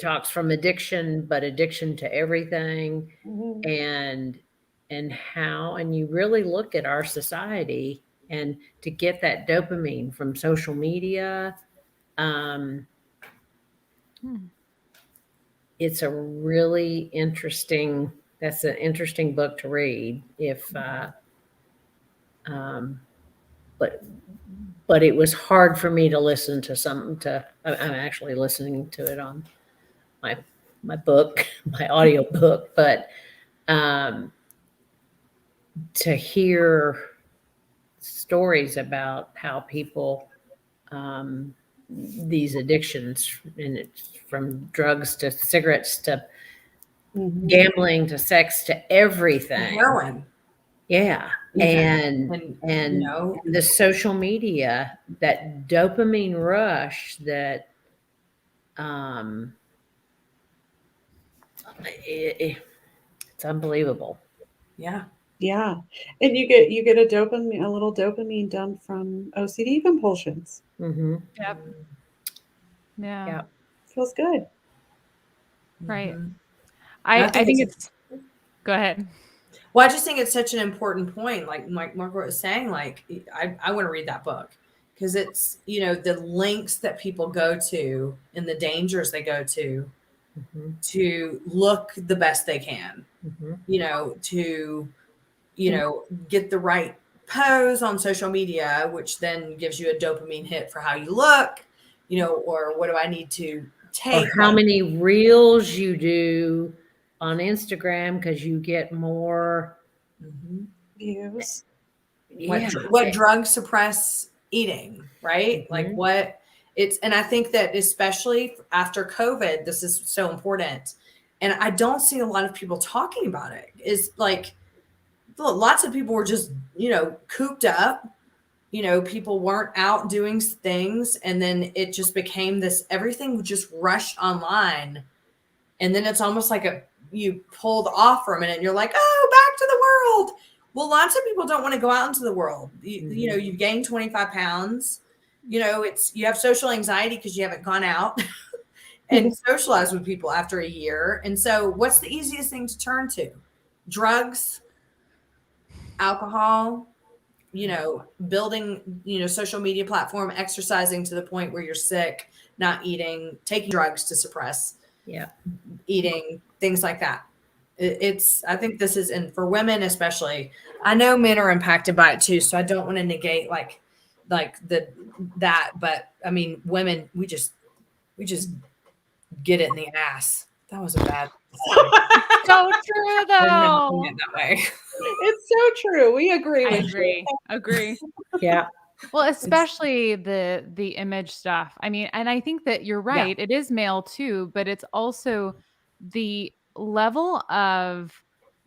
talks from addiction, but addiction to everything, and you really look at our society, and to get that dopamine from social media, it's a really interesting. That's an interesting book to read. But it was hard for me to listen to I'm actually listening to it on my book, my audio book, but to hear stories about how people, these addictions, and it's from drugs to cigarettes to gambling to sex to everything. Heroin. Yeah. And the social media, that dopamine rush that it's unbelievable. Yeah. Yeah. And you get a little dopamine dump from OCD compulsions. Mm-hmm. Yep. Yeah. Feels good. Right. Mm-hmm. I think it's go ahead. Well, I just think it's such an important point. Like Margaret was saying, like, I want to read that book because it's, the lengths that people go to and the dangers they go to look the best they can, to, get the right pose on social media, which then gives you a dopamine hit for how you look, or what do I need to take? Or how many reels you do on Instagram, because you get more views. What drugs suppress eating, right? Like and I think that especially after COVID, this is so important. And I don't see a lot of people talking about it. Is like lots of people were just, cooped up. People weren't out doing things. And then it just became this, everything just rushed online. And then it's almost like you pulled off for a minute and you're like, oh, back to the world. Well, lots of people don't want to go out into the world. You've gained 25 pounds. You have social anxiety because you haven't gone out and socialized with people after a year. And so what's the easiest thing to turn to? Drugs, alcohol, building, social media platform, exercising to the point where you're sick, not eating, taking drugs to suppress eating, things like that. I think this is, and for women especially, I know men are impacted by it too. So I don't want to negate that, but I mean, women, we just get it in the ass. That was a bad. So true though. That way. It's so true. We agree with you. Agree. Yeah. Well, especially the image stuff. I mean, and I think that you're right. It is male too, but it's also the level of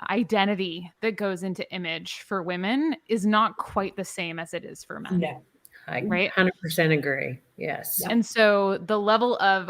identity that goes into image for women is not quite the same as it is for men. No. I Right? 100% agree. Yes. And so the level of,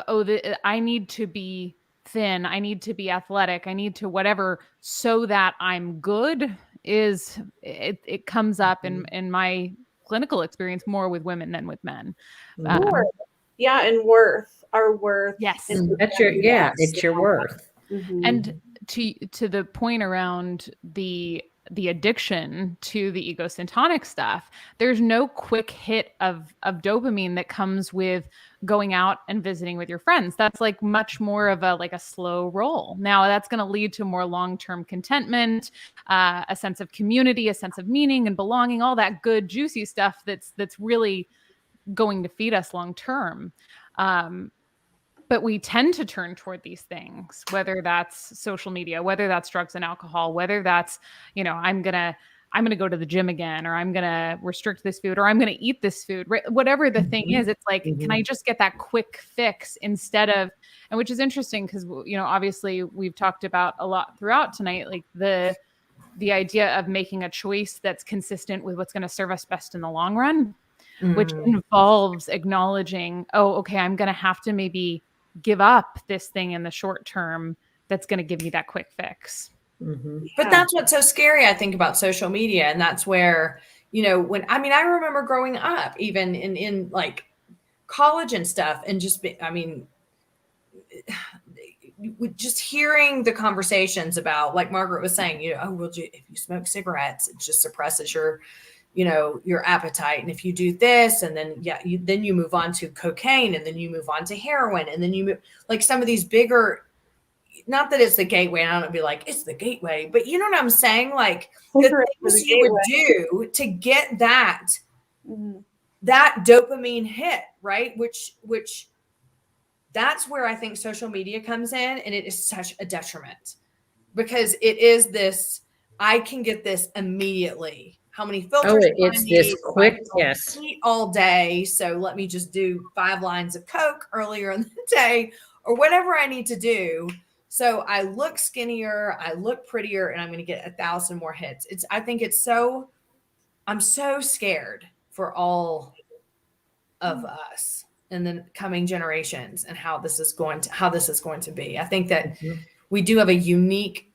I need to be thin, I need to be athletic, I need to whatever so that I'm good it comes up in my clinical experience more with women than with men. And worth, our worth. Yes. That's it's your worth. Mm-hmm. And to the point around the addiction to the egosyntonic stuff, there's no quick hit of dopamine that comes with going out and visiting with your friends. That's like much more of a slow roll. Now that's going to lead to more long-term contentment, a sense of community, a sense of meaning and belonging, all that good juicy stuff that's really going to feed us long-term. But we tend to turn toward these things, whether that's social media, whether that's drugs and alcohol, whether that's, I'm going to go to the gym again, or I'm going to restrict this food, or I'm going to eat this food, right? Whatever the thing is, it's like, can I just get that quick fix instead of, and which is interesting because, obviously we've talked about a lot throughout tonight, like the idea of making a choice that's consistent with what's going to serve us best in the long run, which involves acknowledging, oh, okay, I'm going to have to maybe give up this thing in the short term that's going to give me that quick fix. But that's what's so scary, I think, about social media. And that's where, I remember growing up, even in like college and stuff, and just just hearing the conversations about, like Margaret was saying, if you smoke cigarettes, it just suppresses your appetite. And if you do this, and then, then you move on to cocaine, and then you move on to heroin, and then you move, like some of these bigger, not that it's the gateway, and I don't be like, it's the gateway, but you know what I'm saying? Like the things you would do to get that dopamine hit, right? Which that's where I think social media comes in, and it is such a detriment because it is this, I can get this immediately. How many filters? It's this quick, yes. Eat all day, so let me just do 5 lines of Coke earlier in the day, or whatever I need to do. So I look skinnier, I look prettier, and I'm going to get 1,000 more hits. I'm so scared for all of us in the coming generations and how this is going to be. I think that we do have a unique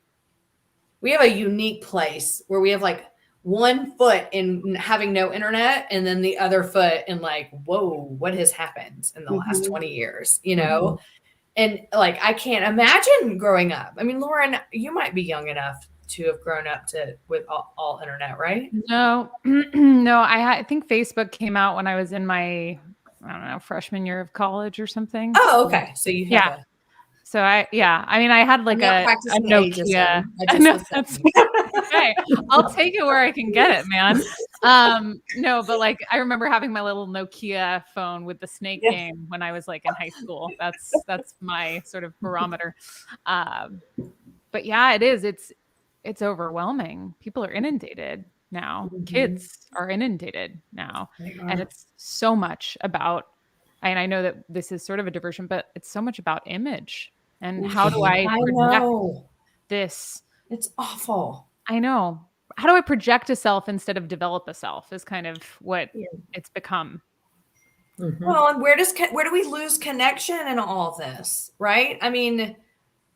place where we have like one foot in having no internet, and then the other foot in like, whoa, what has happened in the last 20 years, And like, I can't imagine growing up. I mean, Lauren, you might be young enough to have grown up with all internet, right? No, no. I think Facebook came out when I was in my, I don't know, freshman year of college or something. Oh, okay. So you have So I had like a Nokia. No, that's okay. I'll take it where I can get it, man. No, but like I remember having my little Nokia phone with the snake game when I was like in high school. That's my sort of barometer. But yeah, it is. It's overwhelming. People are inundated now. Kids are inundated now, and it's so much about. And I know that this is sort of a diversion, but it's so much about image. And how do I project this? It's awful. I know. how do I project a self instead of develop a self is kind of what it's become. Mhm. Well, and where do we lose connection in all this, right? I mean,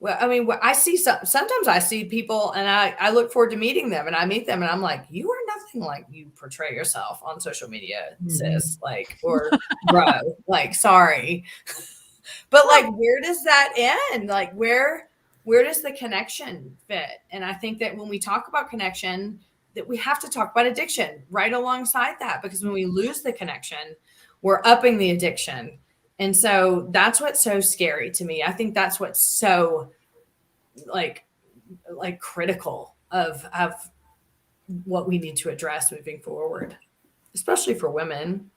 I see sometimes I see people and I look forward to meeting them, and I meet them and I'm like, you are nothing like you portray yourself on social media, sis, like, or bro, like, sorry. But like, where does that end? Like, where does the connection fit? And I think that when we talk about connection, that we have to talk about addiction right alongside that, because when we lose the connection, we're upping the addiction. And so that's what's so scary to me. I think that's what's so like critical of what we need to address moving forward, especially for women.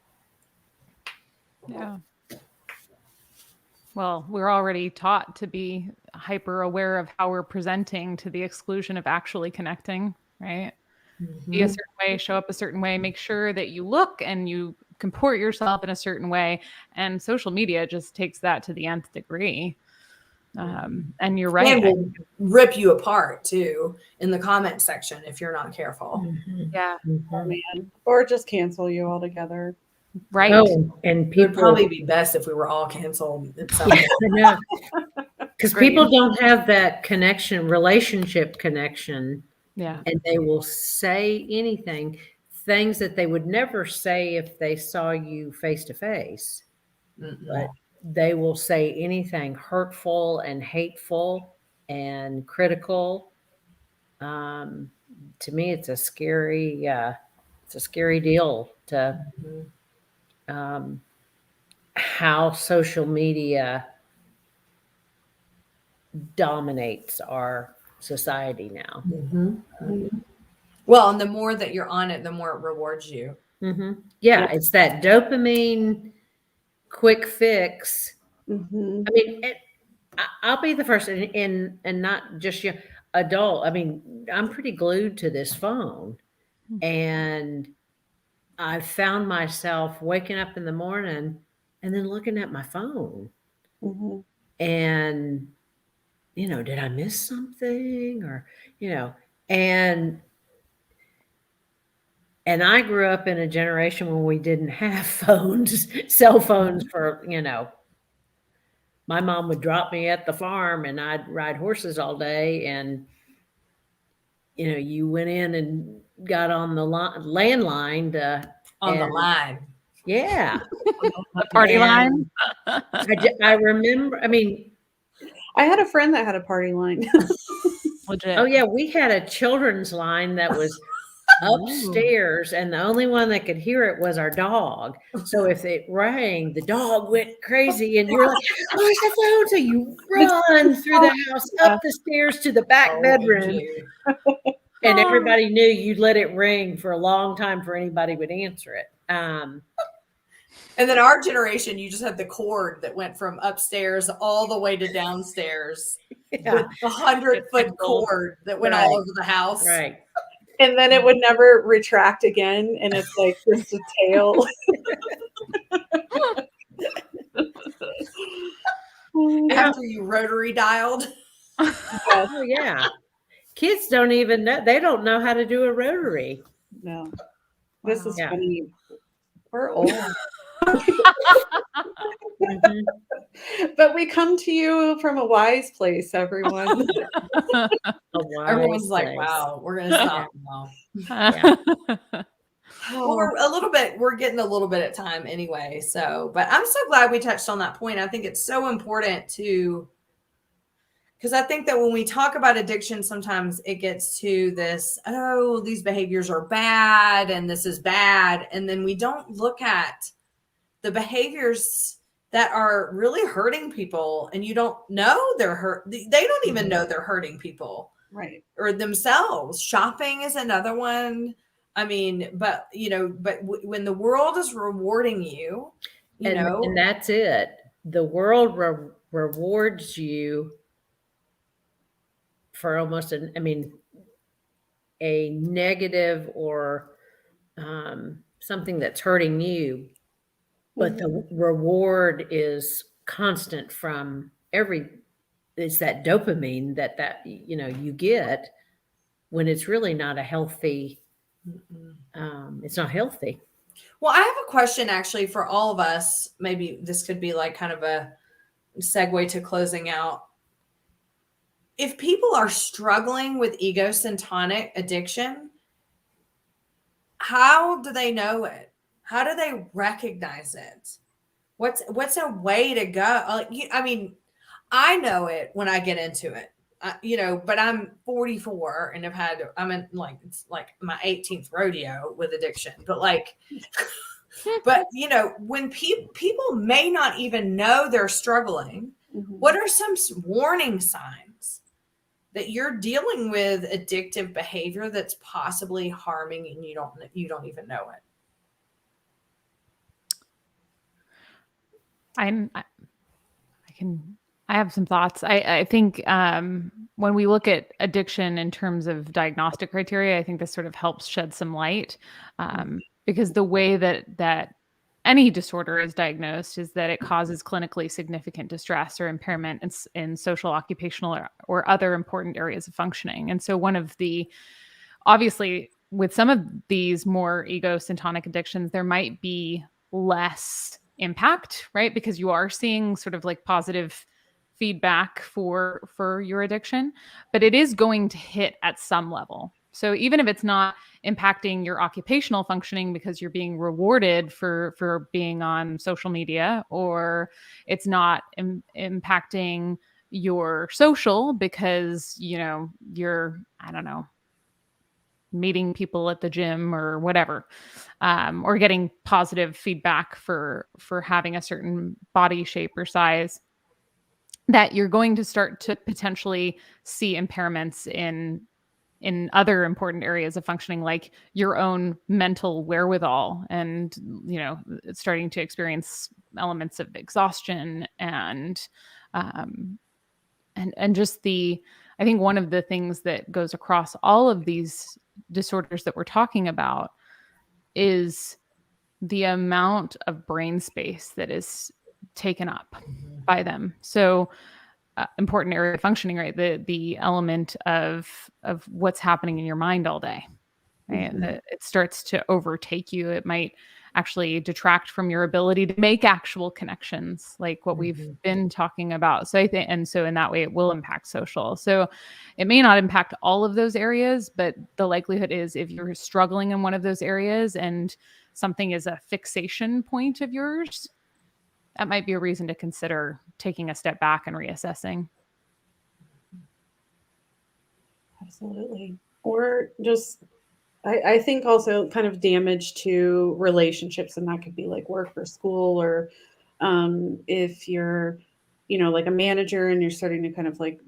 Yeah. Well, we're already taught to be hyper aware of how we're presenting to the exclusion of actually connecting, right? Be a certain way, show up a certain way, make sure that you look and you comport yourself in a certain way. And social media just takes that to the nth degree. And you're right. And will rip you apart too in the comment section if you're not careful. Yeah. Oh, man. Or just cancel you altogether. Right. Oh, and It would people probably be best if we were all canceled at some point. because people don't have that connection, relationship connection, Yeah. and they will say anything, things that they would never say if they saw you face to face. But they will say anything hurtful and hateful and critical. To me, it's a scary deal to how social media dominates our society now. Well, and the more that you're on it, the more it rewards you. Yeah, it's that dopamine quick fix. Mhm. I mean, I'll be the first, and not just you, adult. I mean, I'm pretty glued to this phone, and I found myself waking up in the morning and then looking at my phone, Mhm. and did I miss something, or and I grew up in a generation when we didn't have phones, cell phones for my mom would drop me at the farm and I'd ride horses all day, and you went in and got on the landline On the and line. yeah, The party line. I remember. I mean, I had a friend that had a party line. Legit. oh yeah, we had a children's line that was upstairs, and the only one that could hear it was our dog. So if it rang, the dog went crazy, and you're like, "Oh, it's the phone!" So you run through the house, up the stairs to the back bedroom, and everybody knew you'd let it ring for a long time before anybody would answer it. And then our generation, you just had the cord that went from upstairs all the way to downstairs. Yeah. The 100-foot cord that went all over the house. Right. And then it would never retract again. And it's like just a tail. After you rotary dialed. Oh yeah. Kids don't even know. They don't know how to do a rotary. No. This is Yeah. funny. We're old. But we come to you from a wise place, everyone. Everyone's like, wow, we're going to stop now. Yeah. Well, we're getting a little bit at time anyway. So, but I'm so glad we touched on that point. I think it's so important because I think that when we talk about addiction, sometimes it gets to this, oh, these behaviors are bad and this is bad. And then we don't look at the behaviors that are really hurting people, and you don't know they're hurt. They don't even know they're hurting people. Right. Or themselves. Shopping is another one. I mean, but when the world is rewarding you, and that's it. The world rewards you for almost a negative or something that's hurting you, but the reward is constant from it's that dopamine that you get when it's really not a healthy, it's not healthy. Well, I have a question actually for all of us. Maybe this could be like kind of a segue to closing out. If people are struggling with egocentric addiction, how do they know it? How do they recognize it? What's a way to go? I mean, I know it when I get into it, but I'm 44 and I'm in like, it's like my 18th rodeo with addiction, but like, but when people may not even know they're struggling, what are some warning signs that you're dealing with addictive behavior that's possibly harming and you don't even know it? I have some thoughts. I think when we look at addiction in terms of diagnostic criteria, I think this sort of helps shed some light, because the way that any disorder is diagnosed is that it causes clinically significant distress or impairment in social, occupational, or other important areas of functioning. And so obviously, with some of these more egocentric addictions, there might be less impact, right? Because you are seeing sort of like positive feedback for your addiction, but it is going to hit at some level. So even if it's not impacting your occupational functioning because you're being rewarded for being on social media, or it's not impacting your social because you're, I don't know, meeting people at the gym or whatever, or getting positive feedback for having a certain body shape or size, that you're going to start to potentially see impairments in other important areas of functioning, like your own mental wherewithal, and starting to experience elements of exhaustion and just I think one of the things that goes across all of these disorders that we're talking about is the amount of brain space that is taken up by them. So important area of functioning, right? The element of what's happening in your mind all day, right? It starts to overtake you. It might actually detract from your ability to make actual connections, like what we've been talking about. So I think, and so in that way, it will impact social. So it may not impact all of those areas, but the likelihood is if you're struggling in one of those areas and something is a fixation point of yours, that might be a reason to consider taking a step back and reassessing. Absolutely. Or just, I think also kind of damage to relationships, and that could be like work or school, or if you're, like a manager and you're starting to kind of like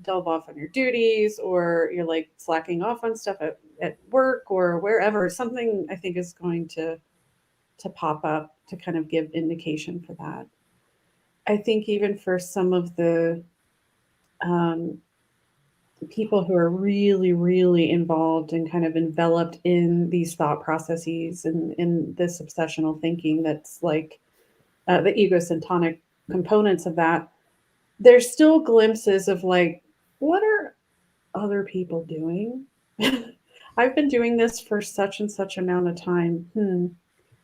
delve off on your duties, or you're like slacking off on stuff at work or wherever, something I think is going to pop up to kind of give indication for that. I think even for some of the people who are really, really involved and kind of enveloped in these thought processes and in this obsessional thinking that's like the egocentric components of that, there's still glimpses of like, what are other people doing? I've been doing this for such and such amount of time.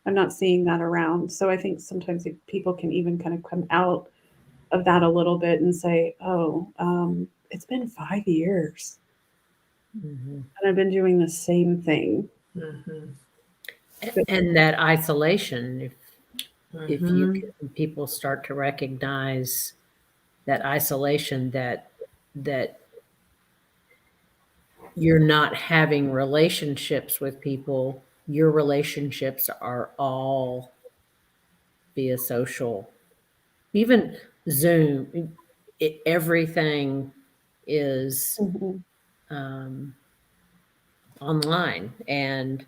I'm not seeing that around. So I think sometimes people can even kind of come out of that a little bit and say, it's been 5 years and I've been doing the same thing. And that isolation, if people start to recognize that isolation, that you're not having relationships with people, your relationships are all via social, even Zoom, everything is online. And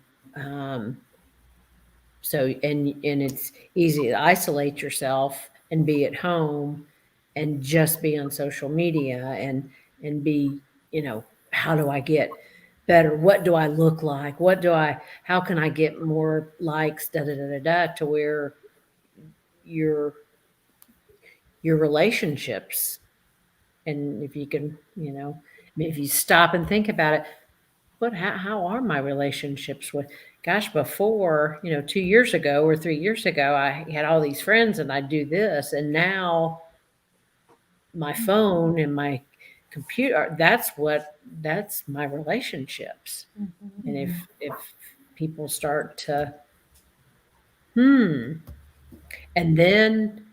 so it's easy to isolate yourself and be at home and just be on social media and be, how do I get better? What do I look like? How can I get more likes, to where your relationships, and if you can, if you stop and think about it, how are my relationships with, gosh, before, 2 years ago or 3 years ago, I had all these friends and I'd do this. And now my phone and my computer, that's my relationships. And if people start to, and then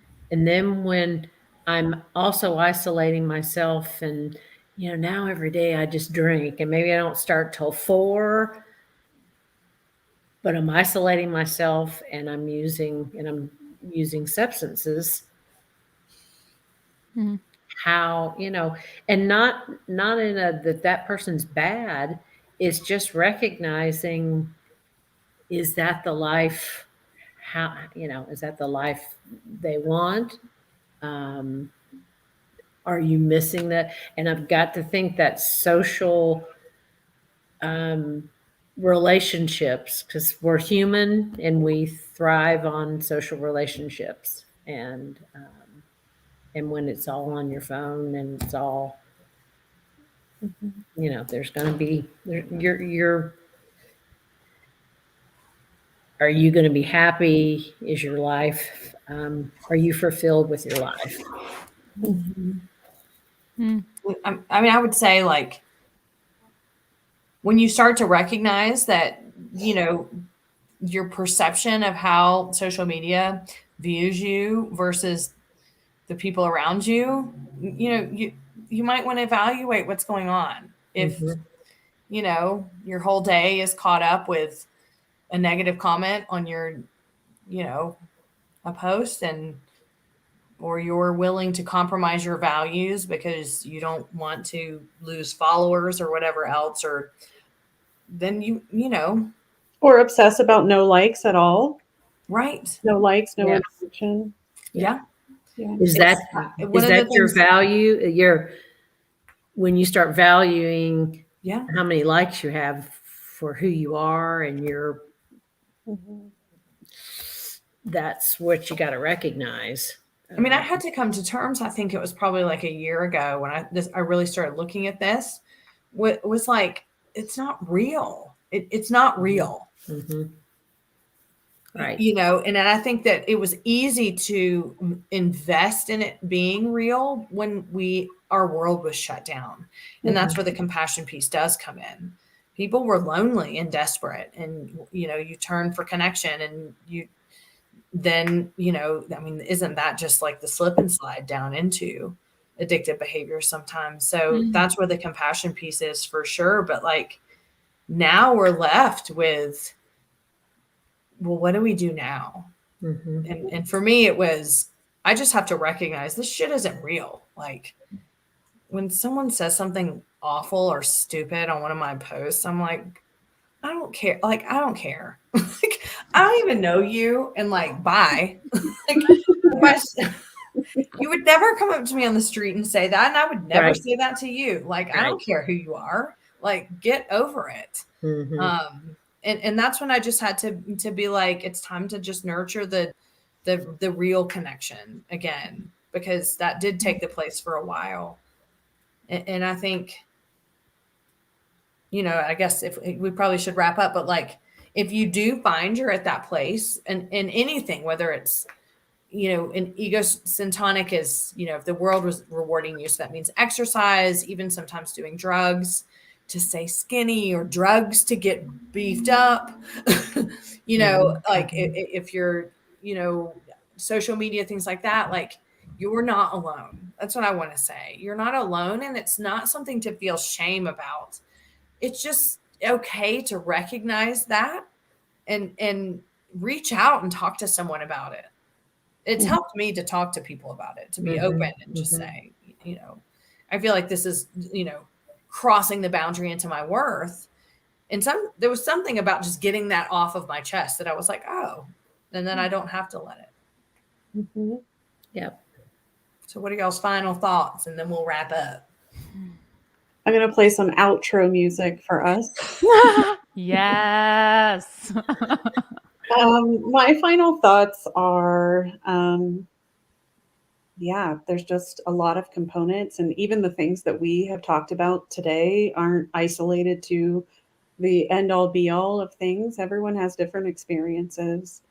when I'm also isolating myself and, now every day I just drink and maybe I don't start till 4, but I'm isolating myself and I'm using substances. How, and not in a that person's bad. It's just recognizing, is that the life, how, is that the life they want? Are you missing that? And I've got to think that social relationships, because we're human and we thrive on social relationships. And when it's all on your phone and it's all, there's going to be, are you going to be happy? Is your life, are you fulfilled with your life? I mean, I would say, like, when you start to recognize that, your perception of how social media views you versus the people around you, you might want to evaluate what's going on. If, your whole day is caught up with a negative comment on your, a post, or you're willing to compromise your values because you don't want to lose followers or whatever else, or then Or obsess about no likes at all. right. No likes, no Yeah. interaction. Yeah. Is that your value? When you start valuing how many likes you have for who you are and that's what you got to recognize. I mean, I had to come to terms, I think it was probably like a year ago when I really started looking at this. What was like, it's not real. It's not real. Right. And I think that it was easy to invest in it being real when our world was shut down. And that's where the compassion piece does come in. People were lonely and desperate, and, you turn for connection, and then, I mean, isn't that just like the slip and slide down into addictive behavior sometimes? So that's where the compassion piece is for sure. But like, now we're left with, well, what do we do now? And for me, it was, I just have to recognize this shit isn't real. Like, when someone says something awful or stupid on one of my posts, I'm like, I don't care. Like, I don't care. Like, I don't even know you. And like, bye. Like, you would never come up to me on the street and say that. And I would never say that to you. Like, I don't care who you are. Like, get over it. And that's when I just had to be like, it's time to just nurture the real connection again, because that did take the place for a while. And I think, I guess if we probably should wrap up, but like, if you do find you're at that place and in anything, whether it's, an egocentric is, if the world was rewarding you, so that means exercise, even sometimes doing drugs to stay skinny, or drugs to get beefed up, like if you're, social media, things like that, like, you're not alone. That's what I want to say. You're not alone. And it's not something to feel shame about. It's just okay to recognize that and reach out and talk to someone about it. It's helped me to talk to people about it, to be open and just say, I feel like this is, crossing the boundary into my worth. And there was something about just getting that off of my chest that I was like, oh, and then I don't have to let it. Yep. So what are y'all's final thoughts? And then we'll wrap up. I'm going to play some outro music for us. Yes. My final thoughts are, there's just a lot of components, and even the things that we have talked about today aren't isolated to the end all be all of things. Everyone has different experiences.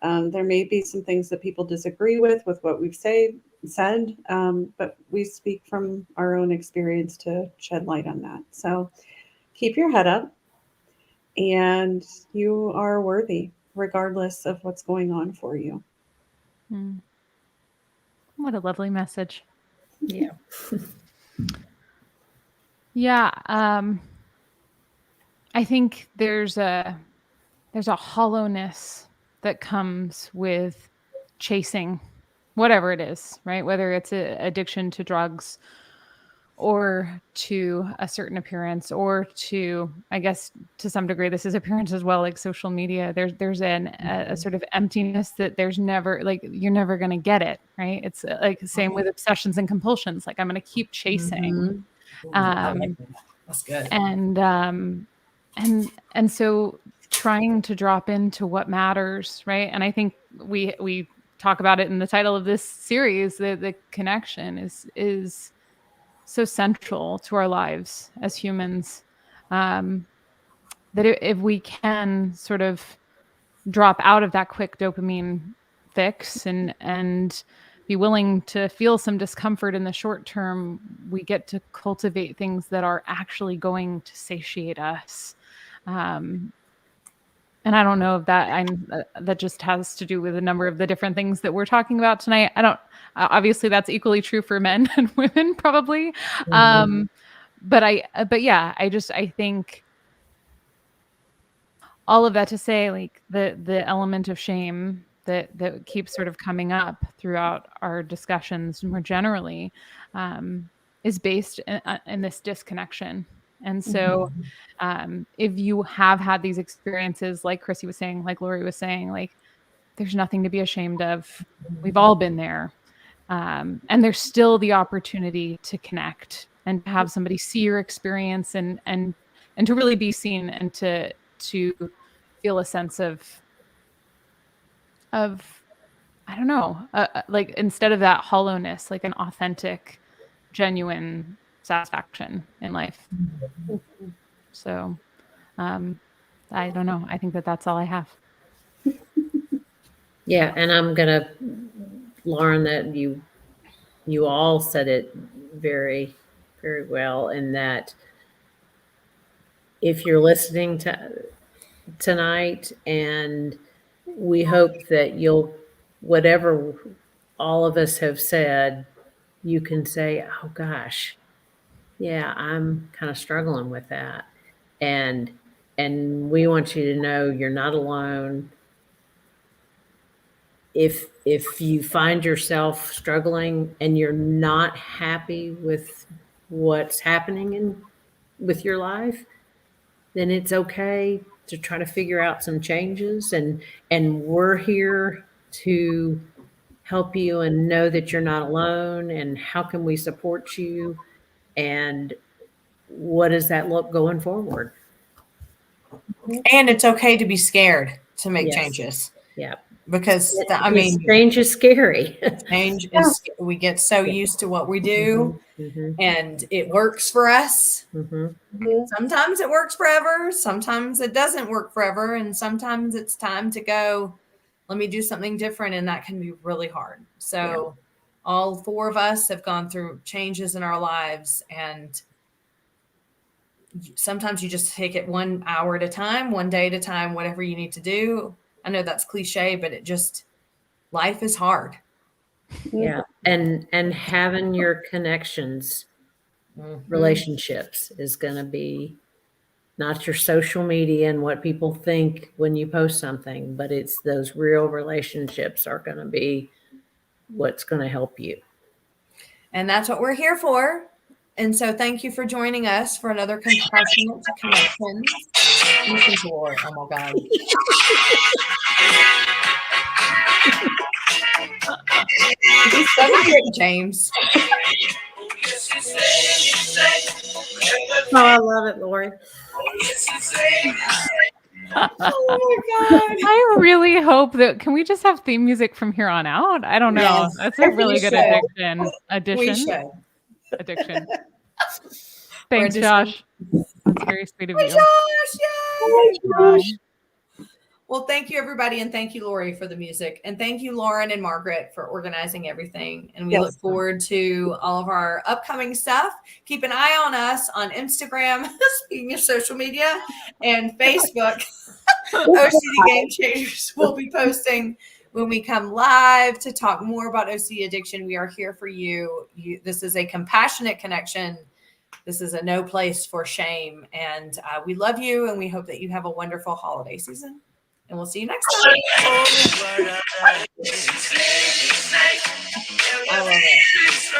There may be some things that people disagree with what we've said, but we speak from our own experience to shed light on that. So keep your head up, and you are worthy regardless of what's going on for you. What a lovely message. Yeah. Yeah. I think there's a hollowness that comes with chasing whatever it is, right? Whether it's an addiction to drugs or to a certain appearance, or to, I guess, to some degree, this is appearance as well, like social media. There's a sort of emptiness that there's never, like, you're never going to get it, right? It's like the same with obsessions and compulsions. Like, I'm going to keep chasing. That's good. And so trying to drop into what matters, right? And I think we talk about it in the title of this series, the connection is so central to our lives as humans, that if we can sort of drop out of that quick dopamine fix and be willing to feel some discomfort in the short term, we get to cultivate things that are actually going to satiate us. And I don't know if that just has to do with a number of the different things that we're talking about tonight. Obviously that's equally true for men and women probably. But yeah, I think all of that to say, like, the element of shame that keeps sort of coming up throughout our discussions more generally, is based in this disconnection. And so if you have had these experiences, like Chrissy was saying, like Lori was saying, like, there's nothing to be ashamed of. We've all been there. And there's still the opportunity to connect and to have somebody see your experience and to really be seen, and to feel a sense of I don't know, like, instead of that hollowness, like an authentic, genuine satisfaction in life. So, I don't know. I think that's all I have. Yeah, and I'm gonna, Lauren, that you all said it very, very well, in that if you're listening to tonight, and we hope that you'll, whatever all of us have said, you can say, oh gosh, yeah, I'm kind of struggling with that. And we want you to know you're not alone. If you find yourself struggling and you're not happy with what's happening with your life, then it's okay to try to figure out some changes, and we're here to help you and know that you're not alone, and how can we support you, and what does that look going forward. And it's okay to be scared to make Yes. changes. Yeah. Because change is scary. Change is, we get so used to what we do, and it works for us. Sometimes it works forever. Sometimes it doesn't work forever. And sometimes it's time to go, let me do something different. And that can be really hard. So all four of us have gone through changes in our lives, and sometimes you just take it 1 hour at a time, 1 day at a time, whatever you need to do. I know that's cliche, but life is hard. Yeah. And having your connections, relationships, is going to be not your social media and what people think when you post something, but it's those real relationships are going to be what's going to help you. And that's what we're here for. And so thank you for joining us for another Compassionate Connections. Listen to Rory. Oh my God. He's so great, James. Oh, I love it, Lori. Oh my God. I really hope that, can we just have theme music from here on out? I don't know. Yes, That's a really good we addition. should. Addiction. Thanks, Josh. That's very sweet of Hey, you. Josh, yay! Well, thank you, everybody. And thank you, Lori, for the music. And thank you, Lauren and Margaret, for organizing everything. And we Yes. look forward to all of our upcoming stuff. Keep an eye on us on Instagram, speaking of social media, and Facebook. OCD Gamechangers will be posting when we come live to talk more about OCD addiction. We are here for you. This is a compassionate connection. This is a no place for shame. And we love you, and we hope that you have a wonderful holiday season. And we'll see you next time.